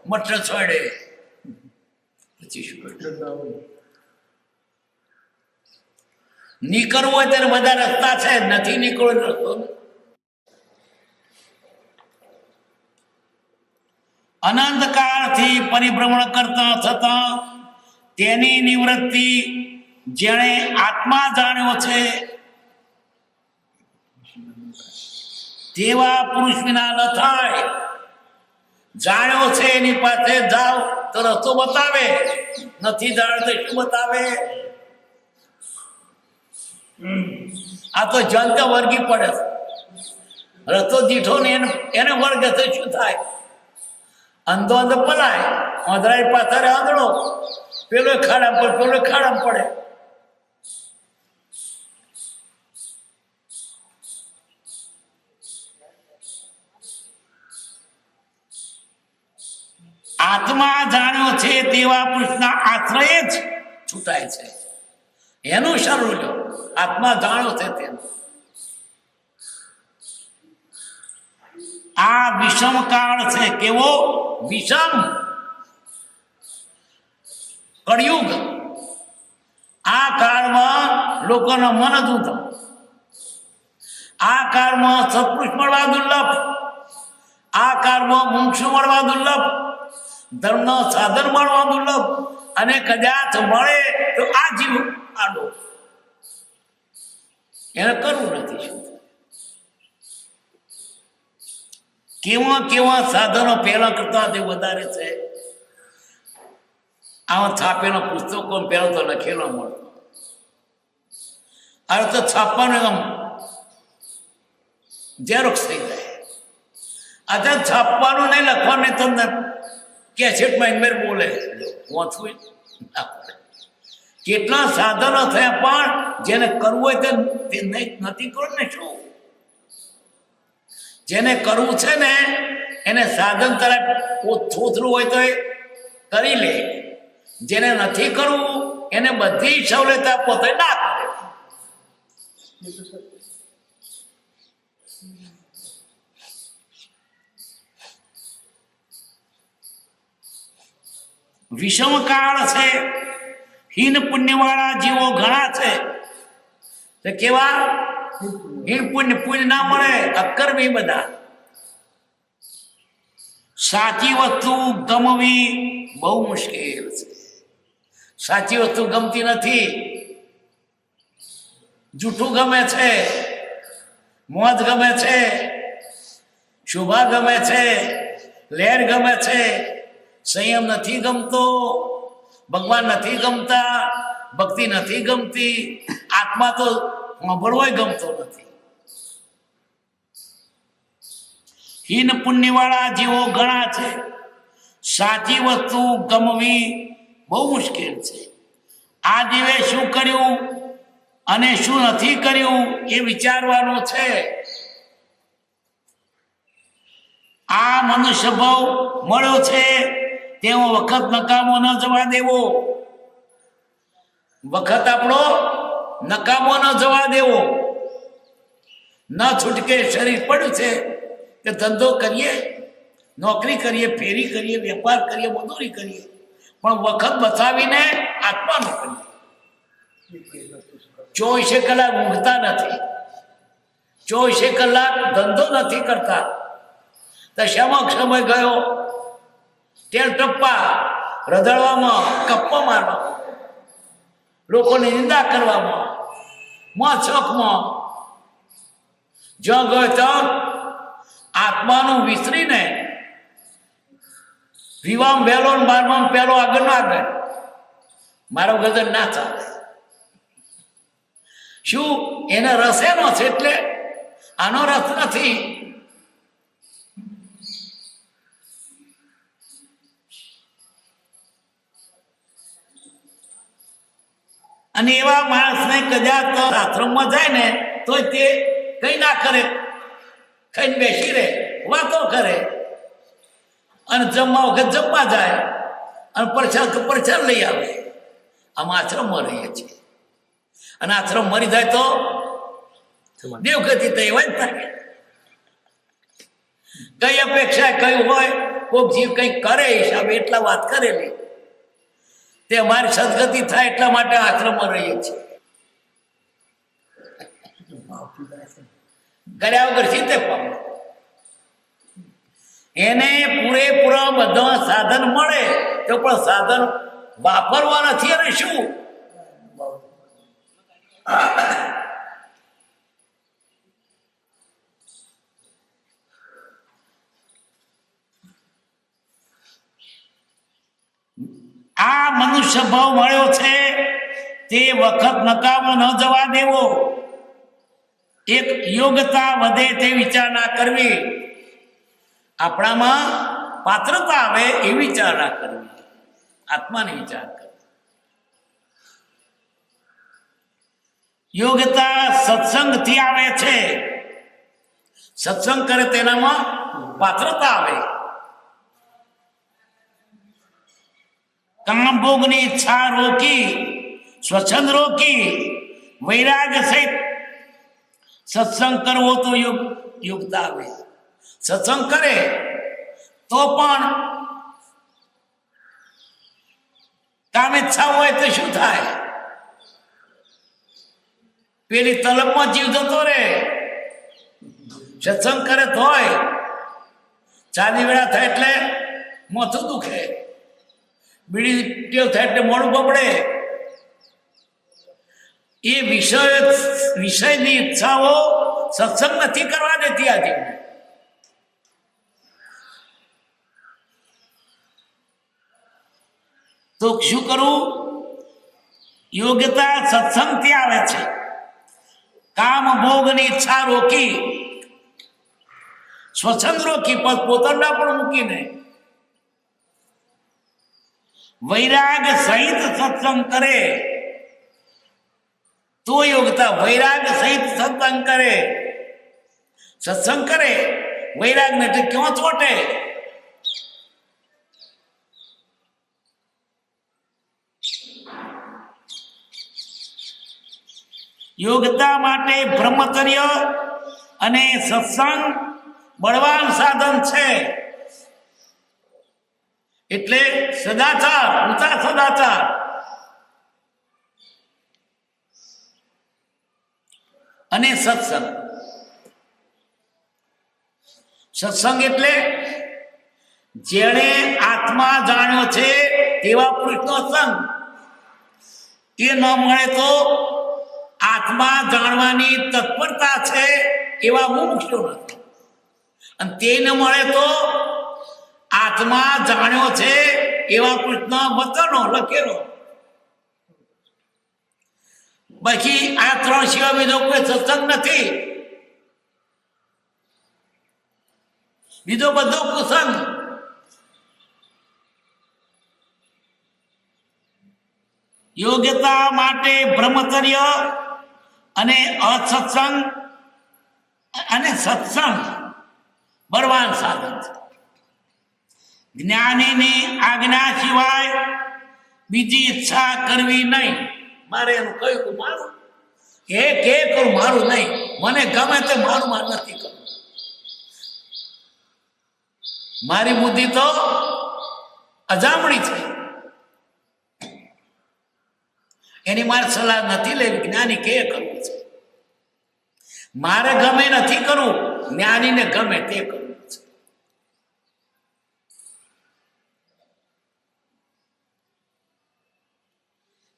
મઠ છોડે પછી શું નીકળવું હોય તેને બધા રસ્તા છે, નથી નીકળવું રસ્તો. અનંત કાળથી પરિભ્રમણ કરતા થતા તેની નિવૃત્તિ જેણે આત્મા જાણ્યો છે તેવા પુરુષ વિના ન થાય. જાણ્યો છે એની પાસે જાઓ તો રસ્તો બતાવે, નથી જાણ્યો તો શું બતાવે. આ તો જંત વર્ગી પડે. રસ્તો દીઠો ને એને વર્ગ તો શું થાય. અંધો અંધ પલાય, અંધરાય પાથરે આંધળો, પેલો ખાડા પડે પેલો ખાડા પડે. આત્મા જાણ્યો છે તેવા પુરુષના આશ્રય જ છૂટાય છે. એનું શરૂ લો. આત્મા જાણ્યો છે તેનું. આ વિષમ કાળ છે. કેવો વિષમ કળિયુગ. આ કાળમાં લોકોના મન જ ઊંધો. આ કાળમાં સત્પુરુષ મળવા દુર્લભ. આ કાળમાં મુમુક્ષુ મળવા દુર્લભ. ધર્મનો સાધન મળવા દુર્લભ. અને કદાચ મળે તો આ જીવ આડો. એને કરવું નથી. શું કેવા કેવા સાધનો પહેલા કરતા તે વધારે છે. આવા છાપેલા પુસ્તકો પહેલા તો લખેલો મળતો. હવે તો છાપવાનું આમ ઝેરોક્ષ થઈ જાય. આજે છાપવાનું નહીં, લખવાનું નહીં. તમને કેસેટમાં મેર બોલે વાંચવું ના પડે. કેટલા સાધનો થયા પણ જેને કરવું હોય તે નથી કરવું ને. શું જેને કરવું છે ને એને સાધન તરફ થોથરું હોય તો એ કરી લે. જેને નથી કરવું એને બધી સવલત પોતે ના કરે. વિષમ કાળ છે. હીન પુણ્યવાળા જીવો ઘણા છે. તે કેવા હીન પુણ્ય ના મળે, અકર્મી બધા. સાચી વસ્તુ ગમવી બહુ મુશ્કેલ છે. સાચી વસ્તુ ગમતી નથી. જૂઠું ગમે છે, મોજ ગમે છે, શુભા ગમે છે, લહેર ગમે છે. સંયમ નથી ગમતો, ભગવાન નથી ગમતા, ભક્તિ નથી ગમતી, આત્મા તો સાંભળવાય ગમતો નથી. હીન પુણ્યવાળા જીવો ઘણા છે. સાચી વસ્તુ ગમવી બહુ મુશ્કેલ છે. આ જીવે શું કર્યું અને શું નથી કર્યું એ વિચારવાનું છે. આ મનુષ્ય ભાવ મળ્યો છે તેવો વખત નકામો ન જવા દેવો. વખત આપણો નકામો ન જવા દેવો. ન છૂટકે શરીર પડ્યું છે કે ધંધો કરીએ, નોકરી કરીએ, ફેરી કરીએ, વેપાર કરીએ, મજૂરી કરીએ, પણ વખત બચાવીને આત્માનું કરીએ. 24 કલાક ઊંઘતા નથી, 24 કલાક ધંધો નથી કરતા, તો શામાં સમય ગયો? તેલ ટપ્પા રધડવામાં, કપ્પા મારવામાં, લોકોની નિંદા કરવામાં, મોછકમાં. જ્યાં ગયો ત્યાં આત્માનું વિસરીને વિવાહ વહેલો ને 12માં પહેલો આગળ ના આગળ. મારો ગજર ના ચાલે. શું એને રસ એનો છે એટલે આનો રસ નથી. અને એવા માણસને કદાચ તો આશ્રમમાં જાય ને તો તે કઈ ના કરે, ખાઈને બેસી રહે, વાતો કરે, અને જમવા વખત જમવા જાય, અને પરચાર લઈ આવે. આમ આશ્રમમાં રહીએ છીએ. અને આશ્રમ મરી જાય તો દેવગતિ તો એવા જ થાય. કઈ અપેક્ષા કયું હોય, કોઈક જીવ કંઈક કરે હિસાબે એટલા વાત કરેલી, તે અમારી સદગતિ થાય એટલા માટે આશ્રમમાં રહીએ છીએ. કર્યા વગર સીધે પામે. એને પૂરેપૂરા બધા સાધન મળે તો પણ સાધન વાપરવા નથી. અને શું આ મનુષ્ય ભાવ મળ્યો છે તે વખત નકામો ન જવા દેવો. એક યોગ્યતા વધે તે વિચારણા કરવી. આપણામાં પાત્રતા આવે એ વિચારણા કરવી, આત્માને વિચાર કરવી. યોગ્યતા સત્સંગથી આવે છે. સત્સંગ કરે તેનામાં પાત્રતા આવે. કામ ભોગની ઈચ્છા રોકી, સ્વચ્છંદ રોકી, વૈરાગ સહિત સત્સંગ કરવો તો યોગ્યતા આવે. સત્સંગ કરે તો પણ કામ ઈચ્છા હોય તો શું થાય? પેલી તલબમાં જીવ જતો રે. સત્સંગ કરે તો હોય ચાંદી વેળા થાય એટલે માથું દુખે, બીડી ટેવ થાય એટલે મોડું બબડે. એ વિષયની ઈચ્છાઓ સત્સંગ નથી કરવા દેતી આજે. તો શું કરવું? યોગ્યતા સત્સંગથી આવે છે. કામ ભોગની ઈચ્છા રોકી, સ્વચ્છંદ રોકી, પોતાના પણ મૂકીને વૈરાગ સહિત સત્સંગ કરે તો યોગ્યતા. વૈરાગ સહિત સત્સંગ કરે, સત્સંગ કરે વૈરાગ ને તો ક્યાં ચોટે? યોગ્યતા માટે બ્રહ્મચર્ય અને સત્સંગ બળવાન સાધન છે. એટલે સદાચાર, ઊંચા સદાચાર. અને સત્સંગ. સત્સંગ એટલે જેણે આત્મા જાણ્યો છે તેવા પુરુષનો સંગ. એ ન મળે તો આત્મા જાણવાની તત્પરતા છે એવા મુમુક્ષુ નથી. અને તે ન મળે તો આત્મા જાણ્યો છે એવા પુરુષના વચનો લખેલો. બાકી આ 3 સિવાય બીજો કોઈ સત્સંગ નથી. બીજો બધો કુસંગ. યોગ્યતા માટે બ્રહ્મચર્ય અને અસત્સંગ અને સત્સંગ બળવાન સાધન છે. જ્ઞાનીની આજ્ઞા સિવાય બીજી ઈચ્છા કરવી નહીં. મારે એનું કહ્યું મારું કે કરું, મારું નહીં, મને ગમે તે મારું માર નથી કરવું. મારી બુદ્ધિ તો અજામણી છે, એની મારે સલાહ નથી લેવી. જ્ઞાની કે કરવું છે, મારે ગમે નથી કરવું, જ્ઞાનીને ગમે તે કરવું છે.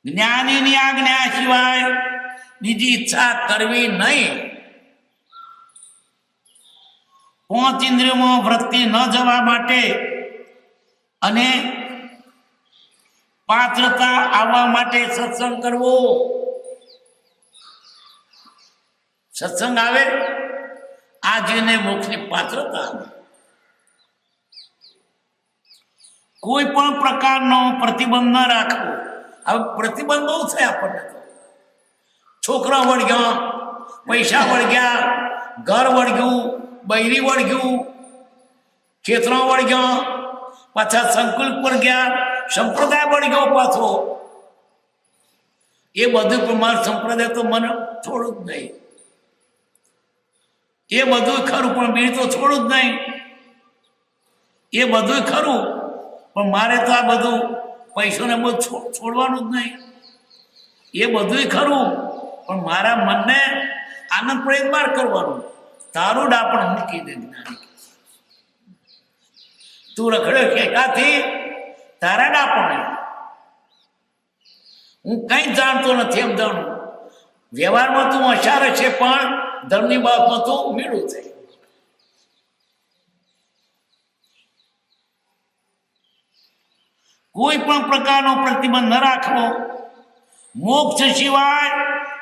જ્ઞાનીની આજ્ઞા સિવાય બીજી ઈચ્છા કરવી નહીં. 5 ઇન્દ્રિયોમાં વૃત્તિ ન જવા માટે અને પાત્રતા આવવા માટે સત્સંગ કરવો. સત્સંગ આવે આ જીવને મોક્ષની પાત્રતા. કોઈ પણ પ્રકારનો પ્રતિબંધ ન રાખવો. હવે પ્રતિબંધ બહુ છે આપણને. છોકરા વળગ્યા, પૈસા વળગ્યા, ઘર વળગ્યું, બૈરી વળગ્યું, ખેતરા વળગ્યા, પાછા સંકુલ પર ગયા, સંપ્રદાય વળગ્યો પાછો. એ બધું પણ મારો સંપ્રદાય તો મને છોડું જ નહીં. એ બધું ખરું પણ બીજું તો છોડું જ નહીં. એ બધું ખરું પણ મારે તો આ બધું પૈસોને બધું છોડવાનું જ નહીં. એ બધું ખરું પણ મારા મનને આનંદ પ્રયત્ન કરવાનું. તારું ડાપણ મૂકી દે જ્ઞાની. તું રખડ્યો ખેકાથી તારા ડાપણ. હું કઈ જાણતો નથી એમ જાણું. વ્યવહારમાં તું હોશિયાર છે પણ ધર્મની બાબતમાં તું મીડું છે. કોઈ પણ પ્રકારનો પ્રતિબંધ ન રાખવો. મોક્ષ સિવાય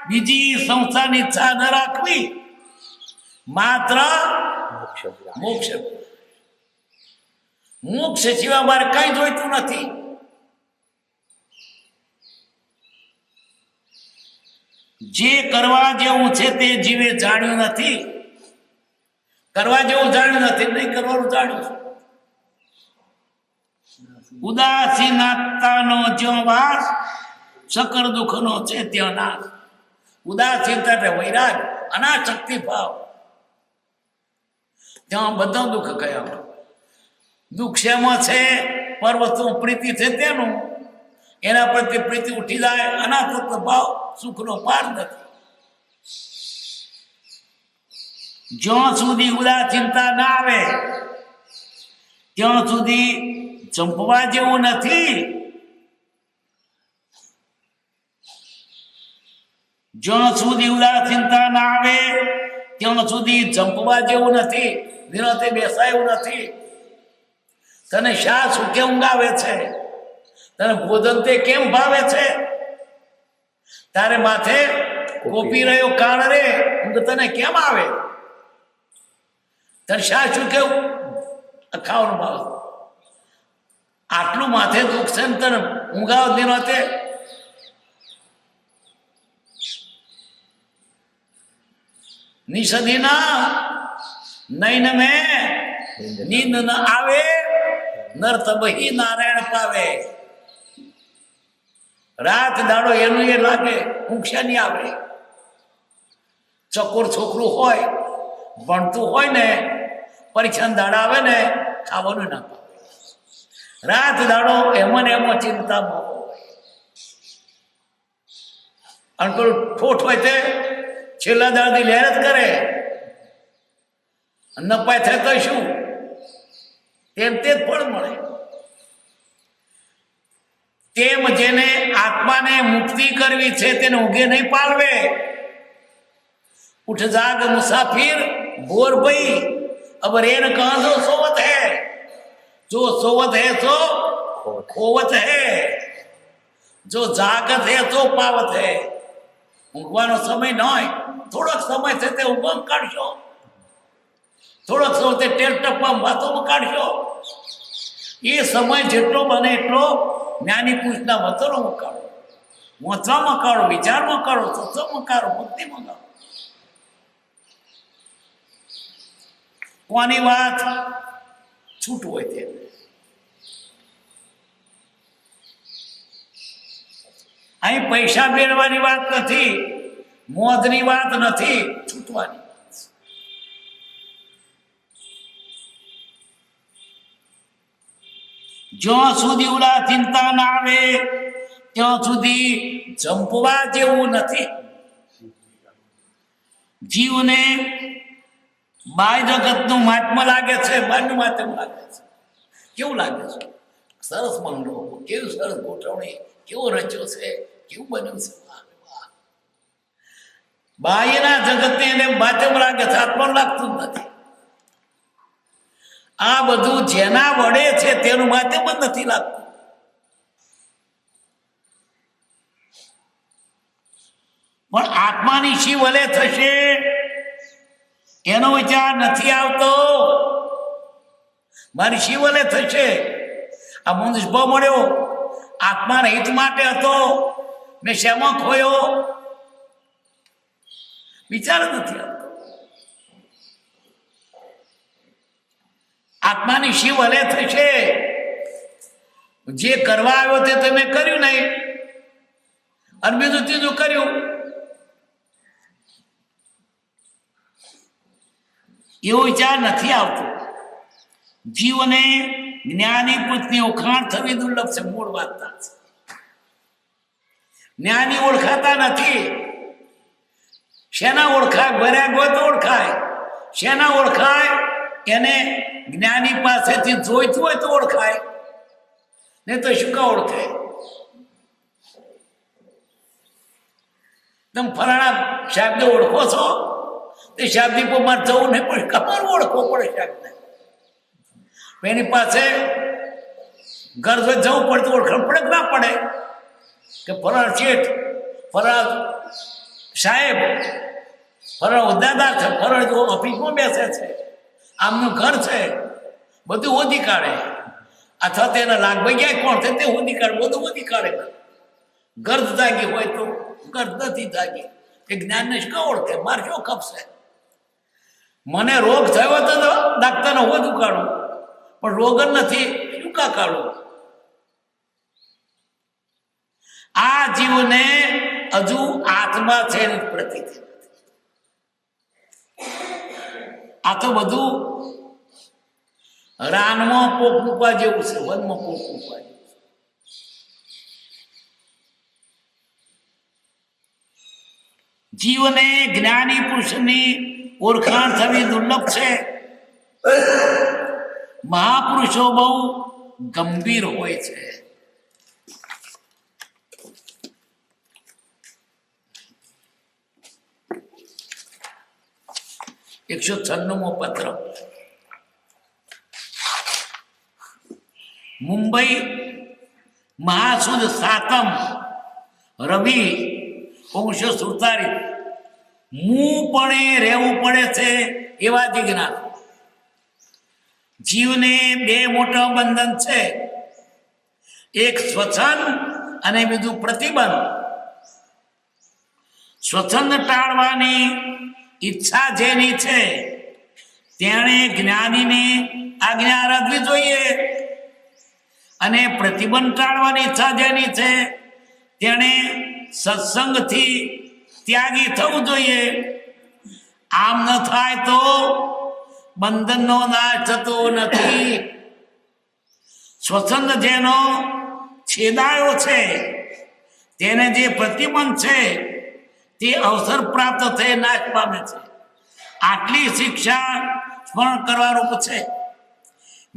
બીજી સંસ્થાની ઈચ્છા ન રાખવી. માત્ર મોક્ષ. મોક્ષ સિવાય મારે કઈ જોઈતું નથી. જે કરવા જેવું છે તે જીવે જાણ્યું નથી. કરવા જેવું જાણ્યું નથી, નહીં કરવાનું જાણ્યું છે. ઉદાસીનતાનો જ્યાં વાસ, સકર દુઃખનો છે ત્યાં નાશ. ઉદાસીનતા એટલે વૈરાગ, અનાશક્તિ ભાવ. ત્યાં બધા દુઃખ કયા. દુઃખ શેમાં છે? પર્વતો પ્રીતિ છે તેનું. એના પ્રત્યે પ્રીતિ ઉઠી જાય. અનાસક્ત ભાવ સુખનો પાર નથી. જ્યાં સુધી ઉદાસીનતા ના આવે ત્યાં સુધી ચંપવા જેવું નથી. જ્યાં સુધી ઉદાસીનતા ના આવે ત્યાં સુધી ચંપવા જેવું નથી. નિરાંતે બેસાયું નથી. તને શા સુખે ઊંઘ આવે છે? તને ભોજન તે કેમ ભાવે છે? તારે માથે કોપી રહ્યો કાળ રે ઊંઘ તને કેમ આવે? તને શા સુખે ખાવાનું ભાવે? આટલું માથે દુઃખ છે ને તને ઊંઘાવ નિરાંતે? નિષદીના નૈન મેં નીંદ ન આવે, નર તબહી નારાયણ પાવે. રાત દાડો એનું એ લાગે, ઊંઘ નહીં આવે. ચકોર છોકરું હોય, ભણતું હોય ને, પરીક્ષા દાડા આવે ને, ખાવાનું ના પાવે. રાત દાડો એમાં ને એમાં ચિંતામાં હોય. અને પેલું ઠોઠ હોય તે છેલ્લા દાડી લહેર જ કરે. નપાય થાય તો શું? તેમ તે જ ફળ મળે. તેમ જેને આત્માને મુક્તિ કરવી છે તેને ઊંઘે નહીં પાલવે. ઉઠ જાગ મુસાફિર ભોર ભઈ, अब रेन कहां जो सोवत है, जो सोवत है तो खोवत है, जो जागत है तो पावत है. ઊંઘવાનો સમય ન હોય, થોડોક સમય છે તે ઊંઘમાં કાઢશો, થોડોક સમય તે ટેલ ટપ્પા વાતોમાં કાઢશો. એ સમય જેટલો બને એટલો જ્ઞાની પુરુષના વચનો કાઢો, વાંચવામાં કાઢો, વિચારમાં કાઢો, સત્સંગમાં કાઢો, ભક્તિમાં કાઢો. કોની વાત છૂટ હોય તે. અહીં પૈસા મેળવવાની વાત નથી, મોજની વાત નથી, છૂટવાની વાત છે. જ્યાં સુધી ઉદાસીનતા ના આવે ત્યાં સુધી જંપવા જેવું નથી. જીવને બાહ્ય જગતનું મહાત્મા લાગે છે, બાહ્ય મહાત્મા લાગે છે. કેવું લાગે છે? સરસ બંગલો, કેવું સરસ ગોઠવણી, કેવો રચ્યો છે, કેવું બન્યું છે. બાહ્યના જગતને એને માધ્યમ લાગે છે, આત્મા લાગતું નથી. આ બધું જેના વડે છે તેનું માધ્યમ જ નથી લાગતું. પણ આત્માની શી વલે થશે એનો વિચાર નથી આવતો. મારી શી વલે થશે? આ મનુષ્ય ભાવ મળ્યો આત્માના હિત માટે હતો, મેં શેમાં ખોયો? વિચાર નથી આવતો. આત્માની શી વલે થશે? જે કરવા આવ્યો તે તમે કર્યું નહીં, અને બીજું ત્રીજું કર્યું. એવો વિચાર નથી આવતો. જીવને જ્ઞાની પુરુષની ઓળખાણ થવી દુર્લભ છે. મૂળ વાત છે, જ્ઞાની ઓળખાતા નથી. શેના ઓળખાય? ભર્યા ગો તો ઓળખાય. શેના ઓળખાય? એને જ્ઞાની પાસેથી જોઈતું હોય તો ઓળખાય, નહીં તો શું કા ઓળખાય? તમે ફલાણા સાહેબને ઓળખો છો? તે સાહેબની પર મારે જવું નહીં પડે, કમાર ઓળખવો પડે સાહેબને. એની પાસે ઘર જવું પડે તો ઓળખાણ પડે કે ના પડે? કે ફલાણા શેઠ, ફલાણા સાહેબ, ફલાણા હોદ્દેદાર છે, ફલાણા ઓફિસમાં બેસે છે, આમનું ઘર છે, બધું ઓધી કાઢે. અથવા તેના લાગભાઈ ગયા કોણ છે તે ઓધી કાઢે, બધું ઓધી કાઢે. ગર્દ જાગી હોય તો ગર્દ નથી જાગી. એ જ્ઞાનને શું ઓળખે? મારે શું ખપશે? મને રોગ થયો તો ડાક્ટરને વધુ કાઢું, પણ રોગ જ નથી, શું કા કાઢું? આ જીવને હજુ આત્મા છે એની પ્રતીતિ. આ તો બધું રાનમાં પોક મૂકવા જેવું છે, વનમાં પોક મૂકવા જેવું છે. જીવને જ્ઞાની પુરુષની ઓળખાણ થવી દુર્લભ છે. મહાપુરુષો બહુ ગંભીર હોય છે. એકસો 96મો પત્ર. મુંબઈ મહાસુદ 7મ રવિ 1947. મું પણ રહેવું પડે છે એવા જિજ્ઞાસ. જીવને બે મોટા બંધન છે, એક સ્વચ્છંદ અને બીજું પ્રતિબંધ. સ્વચ્છંદ ટાળવાની ઈચ્છા જેની છે તેણે જ્ઞાનીને આજ્ઞા રાખવી જોઈએ, અને પ્રતિબંધ ટાળવાની ઈચ્છા જેની છે તેણે સત્સંગથી ત્યાગી થવું જોઈએ. આમ ન થાય તો બંધનનો નાશ થતો નથી. સ્વચ્છંદ જેનો છેદાયો છે તેને જે પ્રતિબંધ છે તે અવસર પ્રાપ્ત થઈ નાશ પામે છે. આટલી શિક્ષા સ્મરણ કરવાનું છે.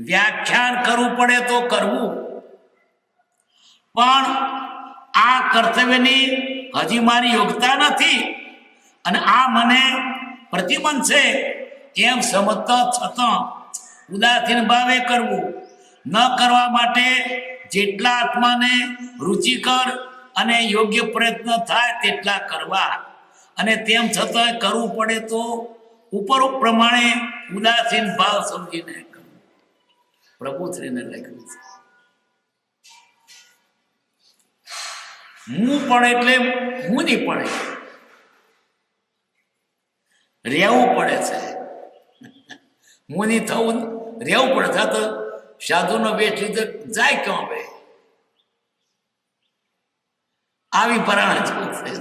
વ્યાખ્યાન કરવું પડે તો કરવું, પણ આ કર્તવ્યની હજી મારી યોગ્યતા નથી અને આ મને પ્રતિબંધ છે એમ સમજતા છતાં ઉદાસીન ભાવે કરવું. ન કરવા માટે જેટલા આત્માને રુચિકર અને યોગ્ય પ્રયત્ન થાય તેટલા કરવા, અને તેમ છતાં કરવું પડે તો ઉપરોક્ત પ્રમાણે ઉદાસીન ભાવ સમજીને કરવું. પ્રભુશ્રીને લખ્યું છે. હું પણ એટલે હું નહીં પડે, રહેવું પડે છે. હું નહીં થવું, રહેવું પડે. થા તો સાધુનો વેઠ લીધો જાય ક્યાં બે આવી પરાણા જેવું છે.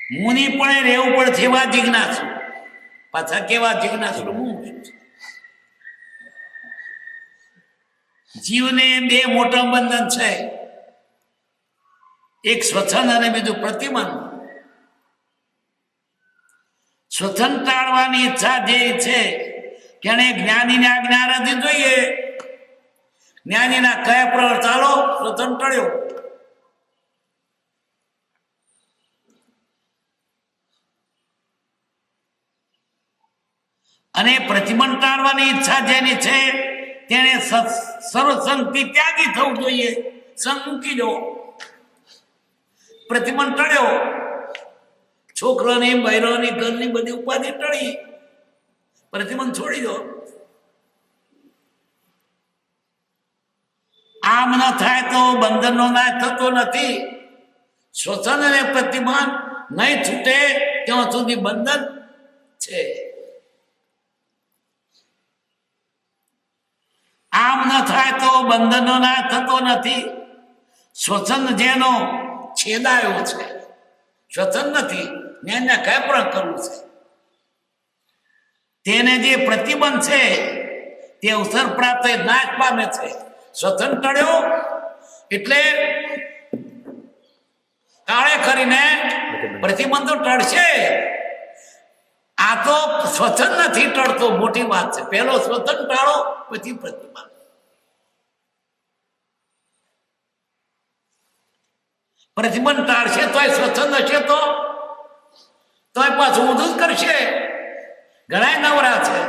મુનિ પણ રહેવું પડે એવા જિજ્ઞાસુ. પાછા કેવા જિજ્ઞાસુ? હું જીવને બે મોટા બંધન છે, એક સ્વચ્છંદ અને બીજું પ્રતિબંધ. સ્વચ્છંદ ટાળવાની ઈચ્છા જે છે કે એને જ્ઞાનીને આજ્ઞા નથી જોઈએ, જ્ઞાનીના કયા પ્રવર ચાલો, સ્વચ્છંદ ટળ્યો. અને પ્રતિબંધ ટાળવાની ઈચ્છા જેની છે તેને સર્વસંગથી ત્યાગી થવું જોઈએ. સંગ મૂકી દો. પ્રતિબંધ ટળ્યો, છોકરાની બૈરોની ઘરની બધી ઉપાધિ ટળી, પ્રતિબંધ છોડી દો. આમ ન થાય તો બંધનનો નાશ થતો નથી. શ્વસન અને પ્રતિબંધ નહીં છૂટે ત્યાં સુધી બંધન છે. આમ ન થાય તો બંધનનો નાશ થતો નથી. શ્વસન જેનો છેદાયો છે, શ્વસન નથી, એને કઈ પણ કરવું છે, તેને જે પ્રતિબંધ છે તે અવસર પ્રાપ્ત નાશ પામે છે. શ્વસન ટળ્યો એટલે કાળે કરીને પ્રતિબંધો ટળશે. આ તો શ્વસન નથી ટળતો, મોટી વાત છે. પહેલો શ્વસન ટાળો, પછી પ્રતિબંધ. પ્રતિબંધ ટાળશે તોય શ્વસન હશે તોય પાછું ઊંધું જ કરશે. ઘણા નવરા છે,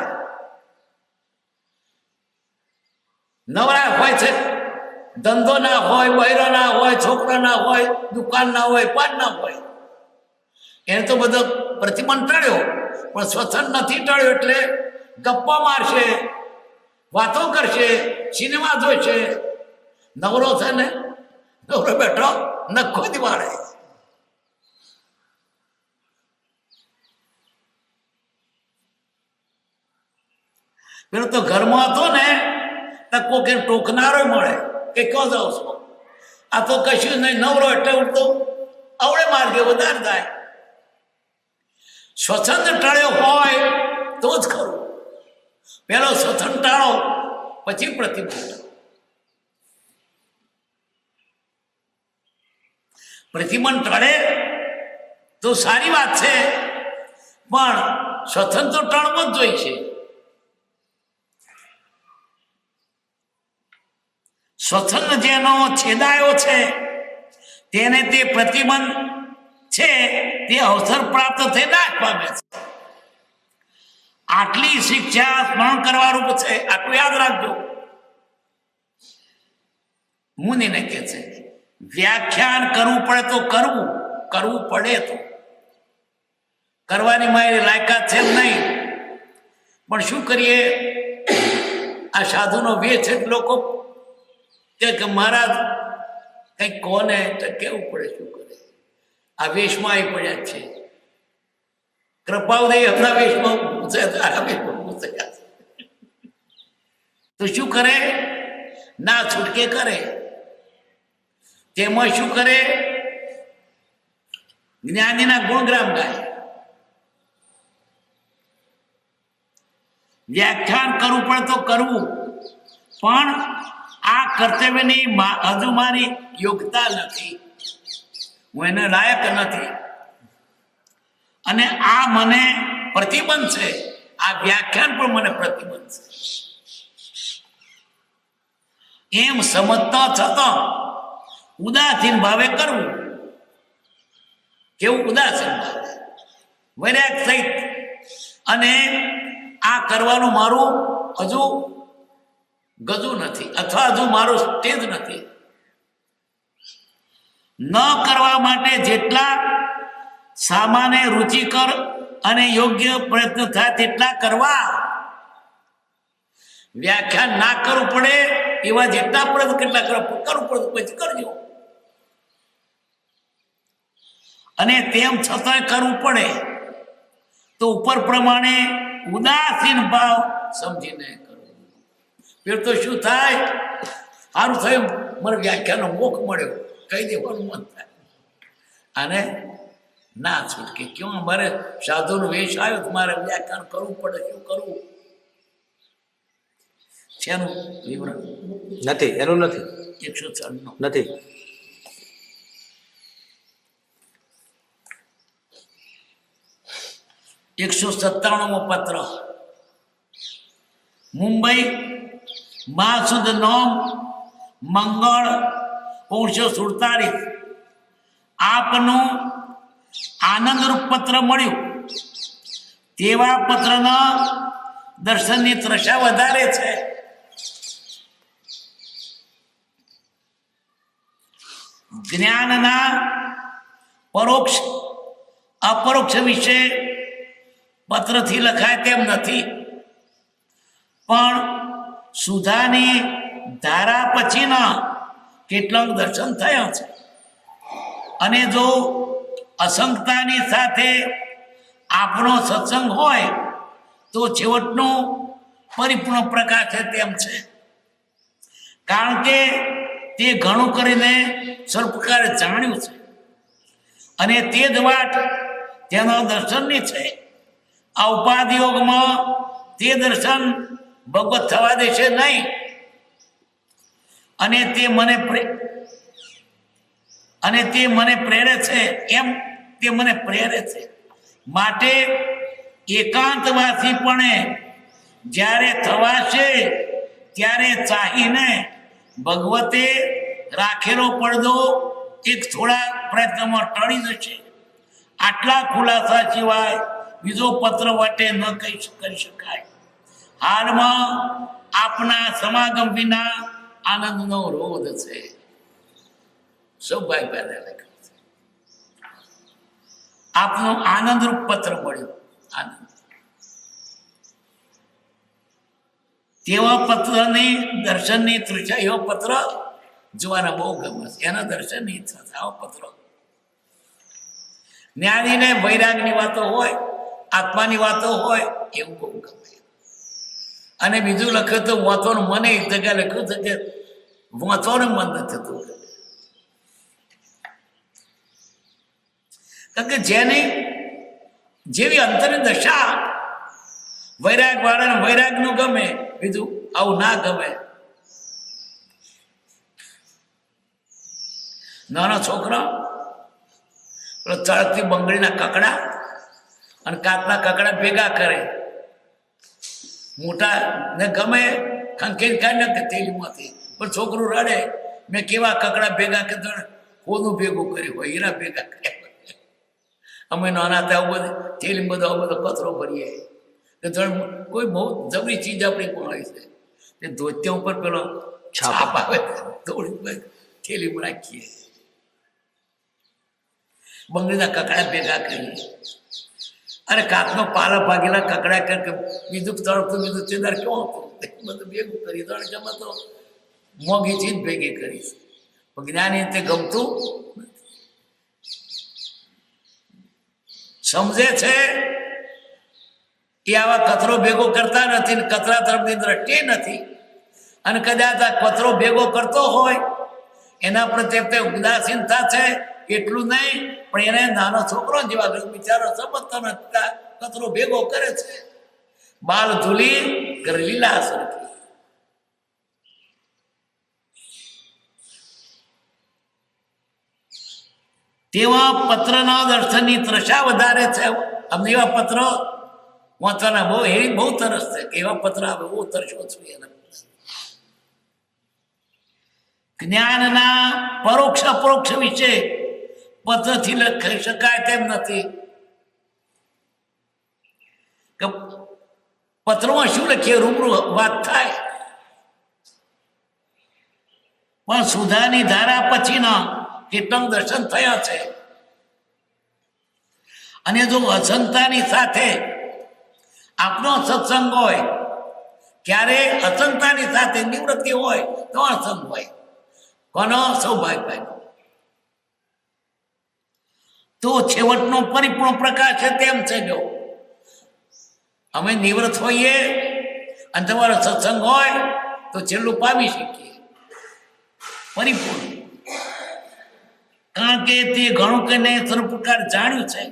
નવરા હોય છે, ધંધો ના હોય, બૈરો ના હોય, છોકરા ના હોય, દુકાન ના હોય, પાન ના હોય, એને તો બધો પ્રતિબંધ ટળ્યો, પણ શ્વસન નથી ટળ્યો એટલે ગપ્પા મારશે, વાતો કરશે, સિનેમા જોઈશે. નવરો છે ને, નવરો બેઠો નખો જ વાળે. પેલો તો ઘરમાં હતો ને તો કોકે ટોકનારો મળે કે ક્યાં જાવ છો? આ તો કશું નહીં, નવરો એટલે ઉઠતો અવળે માર્ગે વધારે થાય. સ્વચ્છંદ ટળ્યો હોય તો જ ખરું. પેલો સ્વચ્છંદ ટાળો, પછી પ્રતિબંધ. પ્રતિબંધ ટળે તો સારી વાત છે, પણ સ્વચ્છંદ તો ટળવો જ જોઈએ છે. સ્વચ્છંદ જેનો છેદાયો છે તેને તે પ્રતિબંધ છે તે અવસર પ્રાપ્ત થઈ નાશ પામે છે. આટલી શિક્ષા સ્મરણ કરવા રૂપ છે. આટલું યાદ રાખજો. મુનિને કહે છે વ્યાખ્યાન કરવું પડે તો કરવું પડે તો કરવાની મારી લાયકાત છે નહીં, પણ શું કરીએ? આ સાધુનો વેશ છે, લોકો કે મહારાજ કઈક કોને તો કેવું પડે, શું કરે? આ વેશમાં આવી પડ્યા છે. કૃપાઉદય હમણાં વેશમાં તારા વેશમાં પૂછ્યા તો શું કરે? ના છૂટકે કરે. તેમાં શું કરે? જ્ઞાનીના ગુણગ્રામ ગાય. વ્યાખ્યાન કરવું પડે તો કરવું, પણ આ કર્તવ્યની હજુ મારી યોગ્યતા નથી, હું એને લાયક નથી, અને આ મને પ્રતિબંધ છે. આ વ્યાખ્યાન પણ મને પ્રતિબંધ છે. એમ સમજતા છતાં ઉદાસીન ભાવે કરવું. કેવું ઉદાસીન ભાવે? વૈરાગ સહિત. અને આ કરવાનું મારું હજુ ગજુ નથી, અથવા હજુ મારું સ્ટેજ નથી. ન કરવા માટે જેટલા સામાન્ય રુચિકર અને યોગ્ય પ્રયત્ન થાય તેટલા કરવા. વ્યાખ્યાન ના કરવું પડે એવા જેટલા પ્રયત્ન કેટલા કરવું પડે પછી કરજો. અને તેમ છતાંય કરવું પડે તો ઉપર પ્રમાણે ઉદાસીન ભાવ સમજીને કરવું. ફેર તો શું થાય? સારું થયું, મને વ્યાખ્યાનો મોખ મળ્યો, કહી દેવાનું મન થાય. અને ના છૂટકે. ક્यों અમારે સાધુનો વેશ આવ્યો તો મારે વ્યાખ્યાન કરવું પડે, શું કરવું? શેનું વિવરણ? નથી, એનું નથી, 104 નથી. 197મો પત્ર. મુંબઈ મહાસુદ 9 મંગળ 1947. આપનું આનંદરૂપ પત્ર મળ્યું. તેવા પત્રના દર્શનની ત્રષા વધારે છે. જ્ઞાનના પરોક્ષ અપરોક્ષ વિશે પત્રથી લખાય તેમ નથી, પણ સુધાની ધારા પછીના કેટલાક દર્શન થયા છે. અને જો અસંગતાની સાથે આપણો સત્સંગ હોય તો છેવટનો પરિપૂર્ણ પ્રકાશ છે તેમ છે. કારણ કે તે ઘણું કરીને સર્વપ્રકારે જાણ્યું છે, અને તે જ વાત તેના દર્શનની છે. આ ઉપાધિયોગમાં તે દર્શન ભગવત થવા દેશે નહીં, અને તે મને પ્રેરે છે, એમ તે મને પ્રેરે છે. માટે એકાંતવાસીપણે જ્યારે થવાશે ત્યારે ચાહીને ભગવતે રાખેલો પડદો એક થોડા પ્રયત્નમાં ટળી જશે. આટલા ખુલાસા સિવાય બીજો પત્ર વટે ન કરી શકાય. હાલમાં આપના સમાગમ વિના આનંદનો રોધ છે. સૌભાગ્ય લખ્યું છે. આપનો આનંદરૂપ પત્ર મળ્યો. આનંદ તેવા પત્રની દર્શનની તૃષા, એવો પત્ર જોવાના બહુ ગમે છે. એના દર્શનની ઈચ્છા છે. આવો પત્ર જ્ઞાનીને વૈરાગની વાતો હોય, આત્માની વાતો હોય, એવું બહુ ગમે. અને બીજું લખ્યું તો વાંચવાનું મને એક જગ્યા લખ્યું છે કે વાંચવાનું મન નથી થતું. કારણ કે જેવી અંતરની દશા વૈરાગ વાળાને વૈરાગનું ગમે, બીજું આવું ના ગમે. નાના છોકરા તળકથી બંગડીના કકડા અને કાચના કકડા ભેગા કરે. મોટા ને ગમે ખંખેર કાઢે કે તેલીમાંથી, પણ છોકરું રડે. મેં કેવા કકડા ભેગા કે કોનું ભેગું કર્યું હોય, હીરા ભેગા કર્યા. અમે નાના હતા આવું બધું થેલી બધો આવો બધો કચરો ભરીએ કે કોઈ બહુ જબરી ચીજ આપણી પણ છે. તે ધોતિયા ઉપર પેલો છાપ આવે, થોડી થેલીમાં રાખીએ. બંગડીના કકડા ભેગા કરીએ. અરે કાચનો પાલા ભાગેલા કકડા કે બીજું તળતું બીજું ચેદાર કેવું હતું, બધું ભેગું કરી દો. ગમે તો મોંઘી ચીજ ભેગી કરીશ, જ્ઞાની તે ગમતું સમજે છે. એ આવા કચરો ભેગો કરતા નથી, કચરા તરફની દ્રષ્ટિ નથી. અને કદાચ આ કચરો ભેગો કરતો હોય એના પ્રત્યે તે ઉદાસીનતા છે, એટલું નહીં. પણ એને નાનો છોકરો જેવા બિચારો સમજતો નથી, કચરો ભેગો કરે છે. બાલ ધૂલી લીલા સરખી. તેવા પત્રના દર્શનની ત્રષા વધારે છે. અમને એવા પત્ર વાંચવાના બહુ તરસ છે કે એવા પત્ર આવે, બહુ તરસો છું એના. જ્ઞાનના પરોક્ષ અપરોક્ષ વિશે પત્રથી લખી શકાય તેમ નથી. કે પત્રમાં શું લખીએ, રૂબરૂ વાત થાય. પણ સુધાની ધારા પછીના કેટલાક દર્શન થયા છે. અને જો અસંગતાની સાથે આપનો સત્સંગ હોય, ક્યારે અસંગતાની સાથે નિવૃત્તિ હોય તો અસંગ હોય. કોનો? સૌભાગ્ય. તો છેવટનો પરિપૂર્ણ પ્રકાશ છે તેમ છે. જો અમે નિવૃત્ત હોઈએ અને તમારો સત્સંગ હોય તો છેલ્લું પામી શકીએ પરિપૂર્ણ. કારણ કે તે ઘણું કને સર્વ પ્રકાર જાણ્યું છે.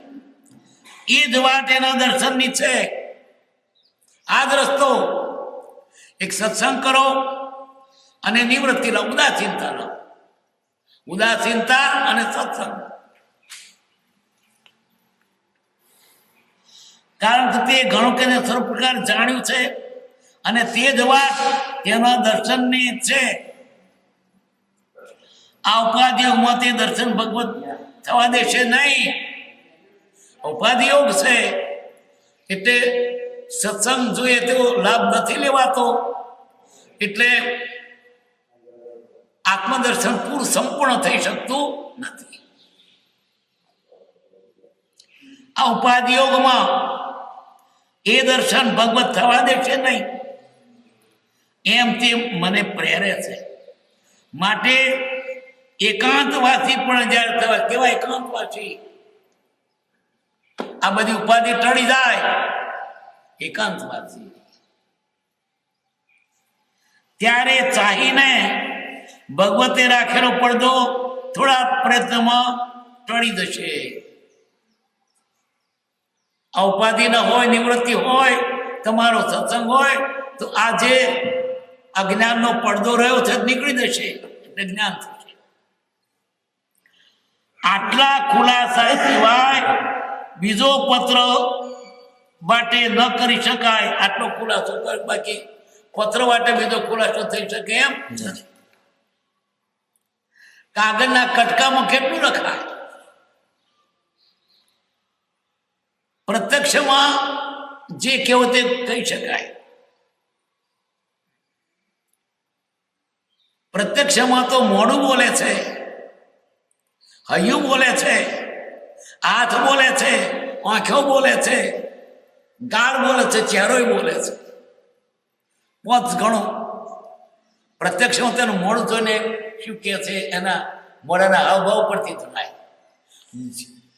એ જ વાત એના દર્શનની છે. આ જ રસ્તો. એક સત્સંગ કરો અને નિવૃત્તિ લો, ઉદાસીનતા લો. ઉદાસીનતા અને સત્સંગ. કારણ કે તે ઘણું કને સર્વ પ્રકાર જાણ્યું છે અને તે જ વાત તેના દર્શનની છે. આ ઉપાધિયોગમાં તે દર્શન ભગવત થવા દેશે નહીં. ઉપાધિયોગ છે એટલે સત્સંગ જોઈએ તેવો લાભ નથી લેવાતો. એટલે આત્મદર્શન પૂરું સંપૂર્ણ થઈ શકતું નથી. આ ઉપાધિયોગમાં એ દર્શન ભગવત થવા દેશે નહીં એમ તે મને પ્રેરે છે. માટે એકાંતવાસી પણ જયારે થવા કેવા એકાંતવાસી, આ બધી ઉપાધિ ટળી જાય. એકાંતવાસી ત્યારે ચાહીને ભગવતે રાખેલો પડદો થોડા પ્રયત્નમાં ટળી જશે. આ ઉપાધિ ન હોય, નિવૃત્તિ હોય, તમારો સત્સંગ હોય તો આ જે અજ્ઞાનનો પડદો રહ્યો છે નીકળી જશે. એટલે જ્ઞાન થશે. આટલા ખુલાસા સિવાય બીજો પત્ર માટે ન કરી શકાય. આટલો ખુલાસો કર, બાકી પત્ર માટે બીજો ખુલાસો થઈ શકે એમ નથી. કાગળના કટકામાં કેટલું લખાય? પ્રત્યક્ષમાં જે કેવો તે કહી શકાય. પ્રત્યક્ષમાં તો મોઢું બોલે છે, હૈયું બોલે છે, હાથ બોલે છે, આંખો બોલે છે, ગાળ બોલે છે, ચહેરોય બોલે છે. બહુ ઘણું પ્રત્યક્ષમાં તેનું મોઢું જોઈને શું કહે છે એના મોઢાના હાવભાવ પરથી થાય.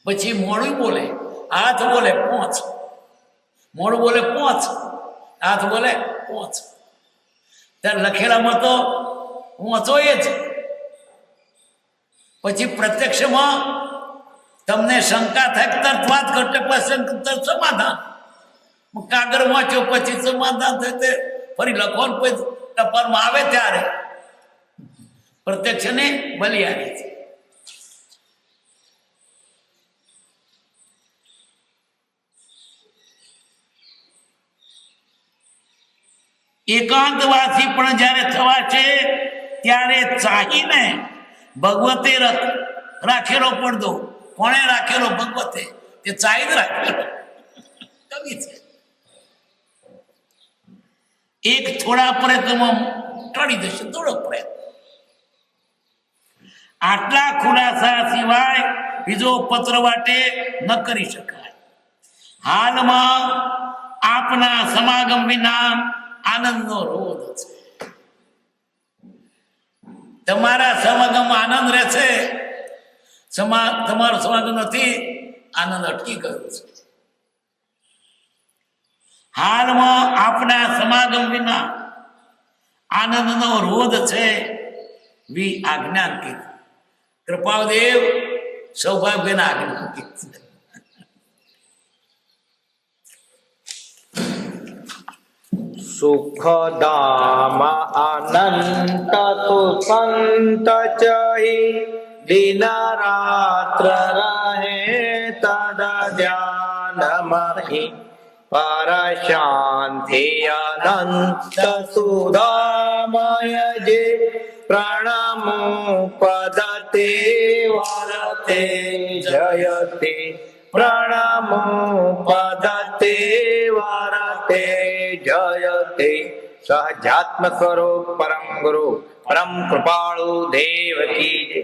પછી મોઢું બોલે, હાથ બોલે પોંચ, મોઢું બોલે પોંચ, હાથ બોલે પોંચ. ત્યારે લખેલામાં તો પોંચો એ જ. પછી પ્રત્યક્ષમાં તમને શંકા થાય તરત વાત કરતે પછી તરત સમાધાન. કાગળ વાંચ્યો પછી સમાધાન થાય તે ફરી લખવાનું પછી ટપાલમાં આવે ત્યારે પ્રત્યક્ષને બલિયારી છે. એકાંતવાસી પણ જ્યારે થવા છે ત્યારે ચાહીને ભગવતે રાખેલો પડદો. કોણે રાખેલો? ભગવતે. તે ચાહી જ રાખેલો કવિ છે. એક થોડા પ્રયત્નમાં ટળી જશે, થોડો પ્રયત્ન. આટલા ખુલાસા સિવાય બીજો પત્ર વાટે ન કરી શકાય. હાલમાં આપના સમાગમ વિના આનંદનો રોધ છે. તમારા સમાગમ આનંદ રહેશે, તમારો સમાગમ નથી, આનંદ અટકી ગયો છે. હાલમાં આપના સમાગમ વિના આનંદનો રોધ છે. વી આજ્ઞાંકિત. કૃપાદેવ સૌભાગ્યના આજ્ઞાંકિત છે. સુખધામ અનંત તો સંત ચહી દિન રાત્ર રહે તદ ધ્યાન મહી પર શાંતિ અનંત સુધામય જે પ્રણમો પદતે વરતે જયતે પ્રણમો પદતે વરતે જયતે. સહજાત્મ સ્વરૂપ પરમ ગુરુ પરમ કૃપાળુ દેવ કી જય.